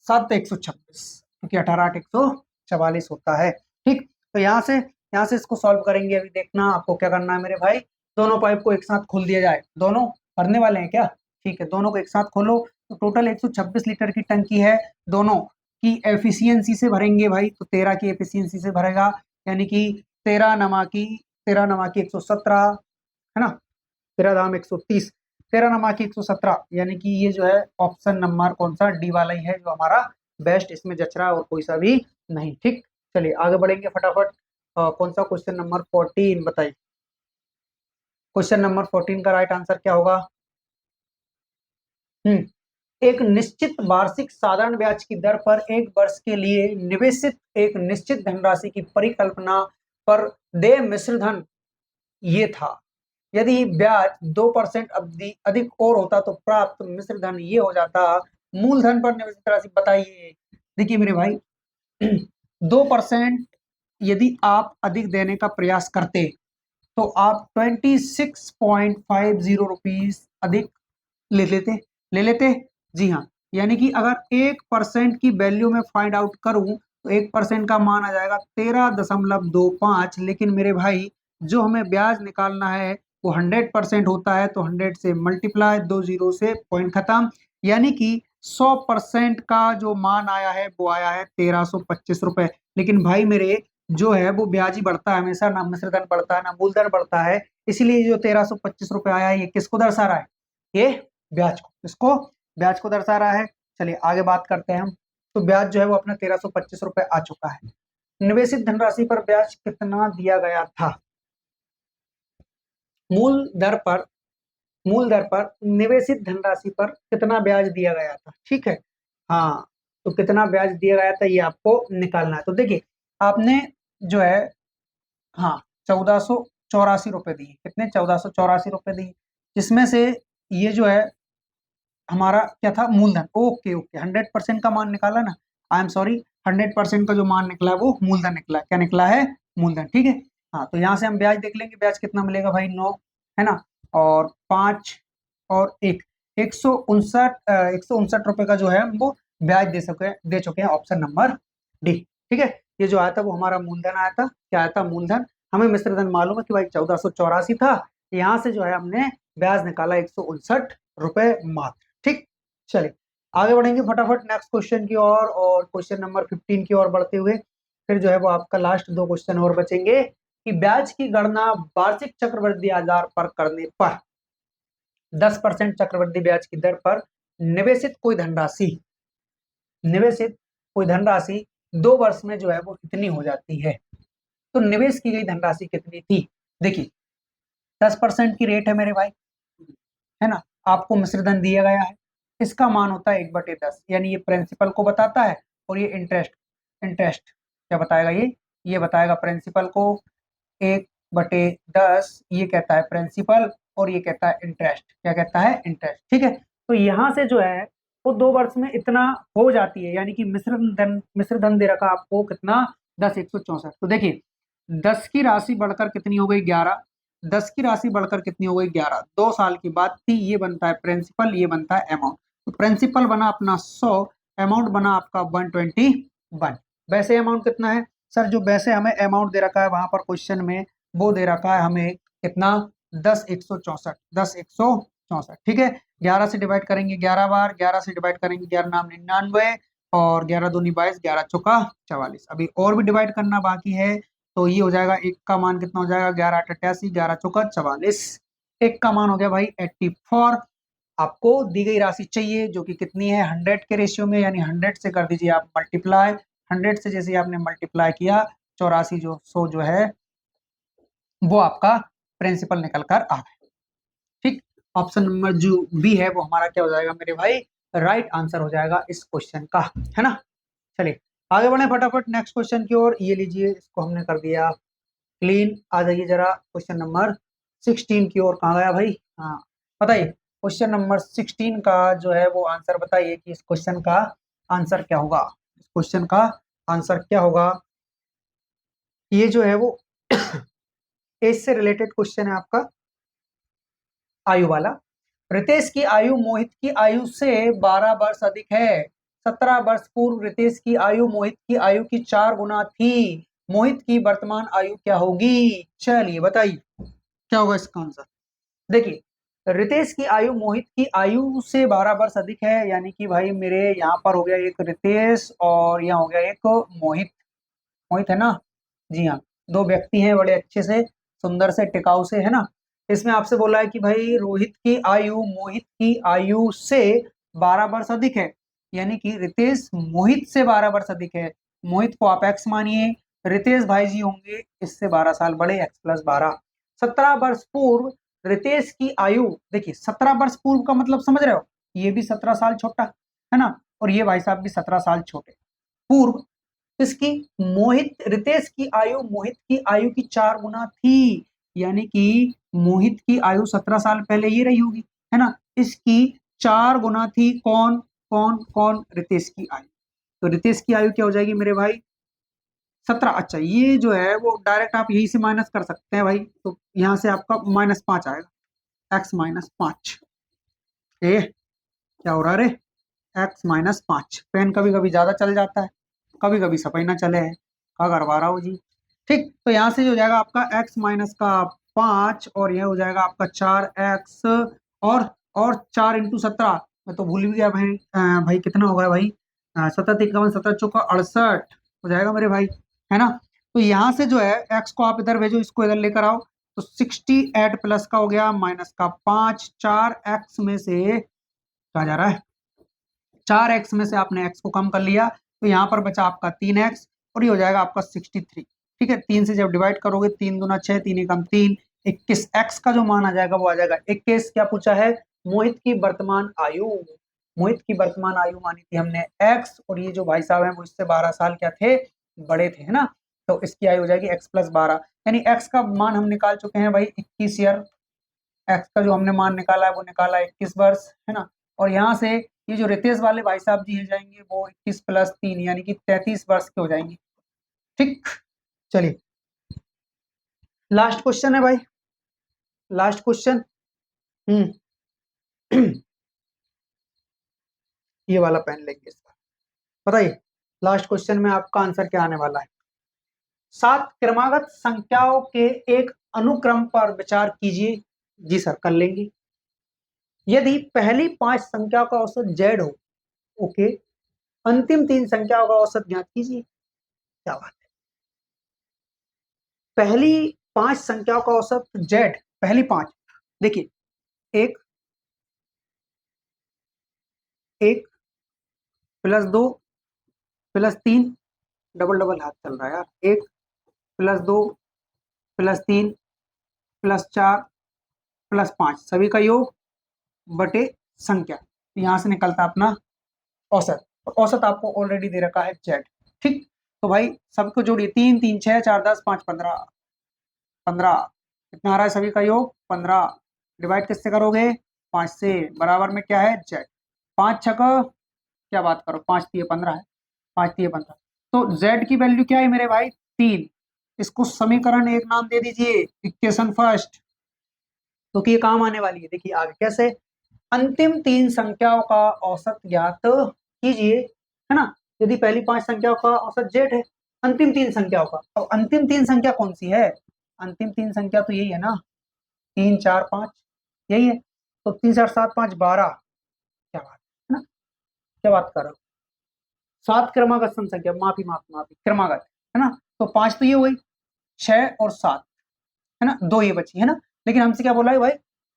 7 126, क्योंकि 18 8 100 44 होता है। ठीक, तो यहाँ से इसको सॉल्व करेंगे। अभी देखना आपको क्या करना है मेरे भाई, दोनों पाइप को एक साथ खोल दिया जाए। दोनों भरने वाले हैं क्या? ठीक है, दोनों को एक साथ खोलो। तो टोटल 126 लीटर की टंकी है, दोनों की एफिशिएंसी से भरेंगे भाई, तो 13 की एफिशिएंसी से भरेगा, यानी कि 13 नमा की 117, है ना, 13 दाम 130, 13 नमा की 117, यानी कि ये जो है ऑप्शन नंबर कौन सा, डी वाला ही है जो हमारा बेस्ट इसमें जच रहा है, और कोई सा भी नहीं। ठीक, चलिए आगे बढ़ेंगे फटाफट। कौन सा क्वेश्चन नंबर 14 बताइए। क्वेश्चन नंबर 14 का राइट आंसर क्या होगा? एक निश्चित वार्षिक साधारण ब्याज की दर पर एक वर्ष के लिए निवेशित एक निश्चित धनराशि की परिकल्पना पर देय मिश्र धन ये था। यदि ब्याज 2% अवधि अधिक और होता तो प्राप्त मिश्र धन ये हो जाता। मूलधन पर निवेशित राशि बताइए। देखिए मेरे भाई 2% यदि आप अधिक देने का प्रयास करते तो आप 26.50 रुपीज अधिक ले लेते। जी हाँ, यानी कि अगर 1% की वैल्यू में फाइंड आउट करूं तो 1% का मान आ जाएगा 13.25। लेकिन मेरे भाई जो हमें ब्याज निकालना है वो 100% होता है, तो 100 से मल्टीप्लाई, 2 जीरो से पॉइंट खत्म, यानी कि 100% का जो मान आया है वो आया है 1325 रुपए। लेकिन भाई मेरे जो है वो ब्याज ही बढ़ता है हमेशा, ना मिश्रधन बढ़ता है ना मूलधन बढ़ता है, इसीलिए जो 1325 रुपए आया है ये किसको दर्शा रहा है? ये ब्याज को। इसको ब्याज को दर्शा रहा है। चलिए आगे बात करते हैं हम। तो ब्याज जो है वो अपना 1325 रुपए आ चुका है। निवेशित धनराशि पर ब्याज कितना दिया गया था? मूल दर पर मूल दर पर निवेशित धनराशि पर कितना ब्याज दिया गया था? ठीक है, हाँ, तो कितना ब्याज दिया गया था ये आपको निकालना है। तो देखिए आपने जो है, हाँ, 1484 दिए। कितने? 1484 दिए, जिसमें से ये जो है हमारा क्या था, मूलधन। ओके ओके, 100% का मान निकाला ना, आई एम सॉरी, 100% का जो मान निकला है वो मूलधन निकला। क्या निकला है? मूलधन। ठीक है, हाँ, तो यहाँ से हम ब्याज देख लेंगे, ब्याज कितना मिलेगा भाई, 9, है ना, और 5 और 1, 159 रुपए का जो है हमको ब्याज दे चुके हैं ऑप्शन नंबर डी। ठीक है, ये जो आया था वो हमारा मूलधन आया था। क्या आया था? मूलधन। हमें मिश्रधन मालूम है कि भाई 1484 था, यहाँ से जो है हमने ब्याज निकाला 159 रुपए मात्र। ठीक, चलिए आगे बढ़ेंगे फटाफट नेक्स्ट क्वेश्चन की ओर, और क्वेश्चन नंबर 15 की ओर बढ़ते हुए फिर जो है वो आपका लास्ट दो क्वेश्चन और बचेंगे कि ब्याज की गणना वार्षिक चक्रवृद्धि आधार पर करने पर 10% चक्रवृद्धि ब्याज की दर पर निवेशित कोई धनराशि 2 वर्ष में जो है वो कितनी हो जाती है? तो निवेश की गई धनराशि कितनी थी? देखिए 10% की रेट है मेरे भाई, है ना, आपको मिश्रधन दिया गया है, इसका मान होता है 1/10, यानी ये प्रिंसिपल को बताता है, और ये इंटरेस्ट क्या बताएगा, ये बताएगा प्रिंसिपल को। 1/10 ये कहता है प्रिंसिपल, और ये कहता है इंटरेस्ट। क्या कहता है? इंटरेस्ट। ठीक है, तो यहाँ से जो है वो 2 वर्ष में इतना हो जाती है, यानी कि मिश्रधन दे रखा आपको कितना, 10, 164। तो देखिए 10 की राशि बढ़कर कितनी हो गई, 11। 10 की राशि बढ़कर कितनी हो गई, 11। 2 साल की बात थी, ये बनता है प्रिंसिपल, ये बनता है अमाउंट। तो प्रिंसिपल बना अपना 100, अमाउंट बना आपका 121। वैसे अमाउंट कितना है सर? जो वैसे हमें अमाउंट दे रखा है वहां पर क्वेश्चन में, वो दे रखा है हमें कितना, 10, 164, 10, 164। ठीक है, 11 से डिवाइड करेंगे 11 बार, 11 से डिवाइड करेंगे 11×9 99, और 11×2 = 22, 11×4 = 44। अभी और भी डिवाइड करना बाकी है, तो ये हो जाएगा, एक का मान कितना हो जाएगा, 11×8 = 88, 11×4 = 44। एक का मान हो गया भाई 84। आपको दी गई राशि चाहिए जो कि कितनी है, 100 के रेशियो में, यानी 100 से कर दीजिए आप मल्टीप्लाई। 100 से जैसे आपने मल्टीप्लाई किया, 84 जो 100 जो है वो आपका प्रिंसिपल निकल कर आ गया। ठीक, ऑप्शन नंबर जो बी है वो हमारा क्या हो जाएगा मेरे भाई, राइट आंसर हो जाएगा इस क्वेश्चन का, है ना। चलिए आगे बढ़े फटाफट नेक्स्ट क्वेश्चन की ओर। ये लीजिए, इसको हमने कर दिया क्लीन। आ जाइए जरा क्वेश्चन नंबर 16 की ओर। कहाँ गया भाई? हाँ, बताइए क्वेश्चन नंबर 16 का जो है वो आंसर बताइए कि इस क्वेश्चन का आंसर क्या होगा। इस क्वेश्चन का आंसर क्या होगा? ये जो है वो एज से रिलेटेड क्वेश्चन है आपका, आयु वाला। रितेश की आयु मोहित की आयु से 12 वर्ष अधिक है। 17 वर्ष पूर्व रितेश की आयु मोहित की आयु की 4 गुना थी। मोहित की वर्तमान आयु क्या होगी? चलिए बताइए क्या होगा इसका आंसर। देखिए रितेश की आयु मोहित की आयु से 12 वर्ष अधिक है, यानी कि भाई मेरे यहाँ पर हो गया एक रितेश और यहाँ हो गया एक मोहित। मोहित है ना? जी हाँ, दो व्यक्ति हैं बड़े अच्छे से, सुंदर से, टिकाऊ से, है ना। इसमें आपसे बोला है कि भाई रोहित की आयु मोहित की आयु से 12 वर्ष अधिक है, यानी कि रितेश मोहित से 12 वर्ष अधिक है। मोहित को आप एक्स मानिए, रितेश भाई जी होंगे इससे 12 साल बड़े, एक्स प्लस 12। 17 वर्ष पूर्व रितेश की आयु, देखिए 17 वर्ष पूर्व का मतलब समझ रहे हो, ये भी 17 साल छोटा है ना, और ये भाई साहब भी 17 साल छोटे। पूर्व इसकी मोहित रितेश की आयु मोहित की आयु की 4 गुना थी, यानी कि मोहित की आयु 17 साल पहले ये रही होगी, है ना, इसकी 4 गुना थी। कौन कौन कौन? रितेश की आयु। तो रितेश की आयु क्या हो जाएगी मेरे भाई? 17। अच्छा ये जो है वो डायरेक्ट आप यही से माइनस कर सकते हैं भाई, तो यहाँ से आपका -5 आएगा, x -5। ए क्या हो रहा है रे? x -5। पेन कभी कभी ज्यादा चल जाता है, कभी कभी सफाई ना चले है, क्या करवा रहा हूँ जी। ठीक, तो यहाँ से जो हो जाएगा आपका x माइनस का 5 और यह हो जाएगा आपका 4x और 4 × 17। मैं तो भूल भी गया भाई, भाई कितना होगा भाई? 7 × 51 7 × 4 = 68 हो जाएगा मेरे भाई, है ना। तो यहाँ से जो है x को आप इधर भेजो, इसको इधर लेकर आओ, तो 68 प्लस का हो गया माइनस का 5। 4x में से कहा जा रहा है, 4x में से आपने x को कम कर लिया, तो यहाँ पर बचा आपका 3x और ये हो जाएगा आपका 63। ठीक है, 3 से जब डिवाइड करोगे 3 दूना 6, 3 एकम 3, 21। x का जो मान आ जाएगा वो आ जाएगा 21। क्या पूछा है? मोहित की वर्तमान आयु। मोहित की वर्तमान आयु मानी थी हमने x, और ये जो भाई साहब हैं वो इससे 12 साल क्या थे? बड़े थे, है ना। तो इसकी आयु हो जाएगी x + 12, यानी x का मान हम निकाल चुके हैं भाई 21 ईयर। एक्स का जो हमने मान निकाला है वो निकाला 21 वर्ष, है ना। और यहाँ से ये जो रितेश वाले भाई साहब जी हैं जाएंगे वो 21 + 3 यानी कि 33 वर्ष के हो जाएंगे। ठीक, चलिए लास्ट क्वेश्चन है भाई, लास्ट क्वेश्चन। हम्म ये वाला पेन लेंगे इस बार। बताइए लास्ट क्वेश्चन में आपका आंसर क्या आने वाला है। 7 क्रमागत संख्याओं के एक अनुक्रम पर विचार कीजिए। जी सर कर लेंगे। यदि पहली 5 संख्याओं का औसत z हो, ओके, अंतिम 3 संख्याओं का औसत ज्ञात कीजिए। क्या बात है, पहली 5 संख्याओं का औसत z, पहली 5, देखिए 1 1 +2 +3, डबल डबल हाथ चल रहा है यार, 1 +2 +3 +4 +5 सभी का योग बटे संख्या, यहां से निकलता अपना औसत। औसत आपको ऑलरेडी दे रखा है z। ठीक, तो भाई सबको जोड़िए, 3 3 6 4 10 5 15 15, कितना आ रहा है सभी का योग? 15। डिवाइड किससे करोगे? 5 से, बराबर में क्या है? z। 5 छका, क्या बात करो, 5 3 15 है, 5 3 15। तो z की वैल्यू क्या है मेरे भाई? 3। इसको समीकरण 1 नाम दे दीजिए, इक्वेशन फर्स्ट, तो कि ये काम आने वाली है। देखिए आगे कैसे, अंतिम 3 संख्याओं का औसत ज्ञात कीजिए, है ना। यदि पहली 5 संख्याओं का औसत z है, अंतिम 3 संख्याओं का, तो अंतिम 3 संख्या कौन सी है? अंतिम 3 संख्या तो यही है ना, 3 4 5, यही है। तो 3 4 7 5 12, क्या बात है ना, क्या बात कर रहा हूँ, 7 क्रमागत सम संख्या, माफी माफी माफी, क्रमागत, है ना। तो 5 तो ये हो गई, 6 और 7, है ना, 2 ये बची, है ना। लेकिन हमसे क्या बोला है भाई?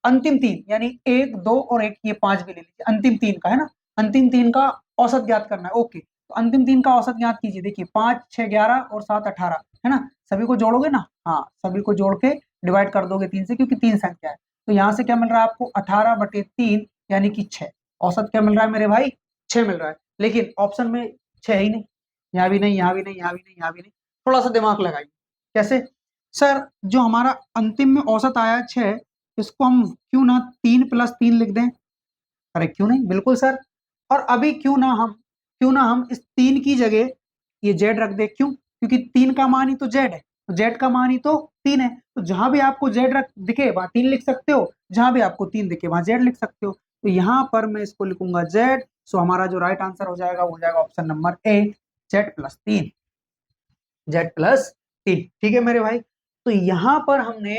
अंतिम 3, यानी 1 2 और 1, ये 5 भी ले लीजिए, अंतिम 3 का, है ना, अंतिम 3 का औसत ज्ञात करना है। ओके, तो अंतिम 3 का औसत ज्ञात कीजिए। देखिए 5 6 11 और 7 18, है ना, सभी को जोड़ोगे ना, हाँ सभी को जोड़ के डिवाइड कर दोगे 3 से, क्योंकि 3 संख्या है। तो यहाँ से क्या मिल रहा है आपको? 18/3 यानी कि 6। औसत क्या मिल रहा है मेरे भाई? 6 मिल रहा है। लेकिन ऑप्शन में 6 ही नहीं, यहाँ भी नहीं, यहाँ भी नहीं, यहाँ भी नहीं, यहाँ भी नहीं। थोड़ा सा दिमाग लगाइए। कैसे? सर जो हमारा अंतिम में औसत आया 6, इसको हम क्यों ना 3 + 3 लिख दें? अरे क्यों नहीं, बिल्कुल सर। और अभी क्यों ना हम इस 3 की जगह ये z रख दे। क्यों? क्योंकि 3 का मान ही तो z है, तो z का मान ही तो 3 है, तो जहां भी आपको z रख दिखे वहां 3 लिख सकते हो, जहां भी आपको 3 दिखे वहां z लिख सकते हो। तो यहाँ पर मैं इसको लिखूंगा z, सो हमारा जो राइट आंसर हो जाएगा वो हो जाएगा option number A, Z+3। Z+3, ठीक है मेरे भाई। तो यहाँ पर हमने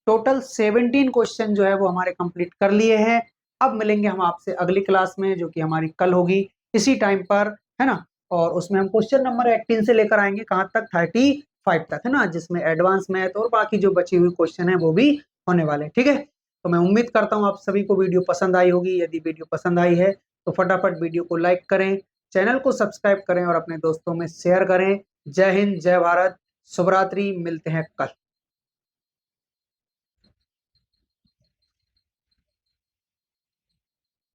टोटल 17 क्वेश्चन जो है वो हमारे कंप्लीट कर लिए हैं। अब मिलेंगे हम आपसे अगली क्लास में, जो कि हमारी कल होगी इसी टाइम पर, है ना। और उसमें हम क्वेश्चन नंबर 18 से लेकर आएंगे कहाँ तक, 35 तक, है ना, जिसमें एडवांस मैथ और बाकी जो बची हुई क्वेश्चन है वो भी होने वाले हैं, ठीक है। तो मैं उम्मीद करता हूँ आप सभी को वीडियो पसंद आई होगी। यदि वीडियो पसंद आई है तो फटाफट वीडियो को लाइक करें, चैनल को सब्सक्राइब करें और अपने दोस्तों में शेयर करें। जय हिंद, जय भारत, शुभ रात्रि, मिलते हैं कल।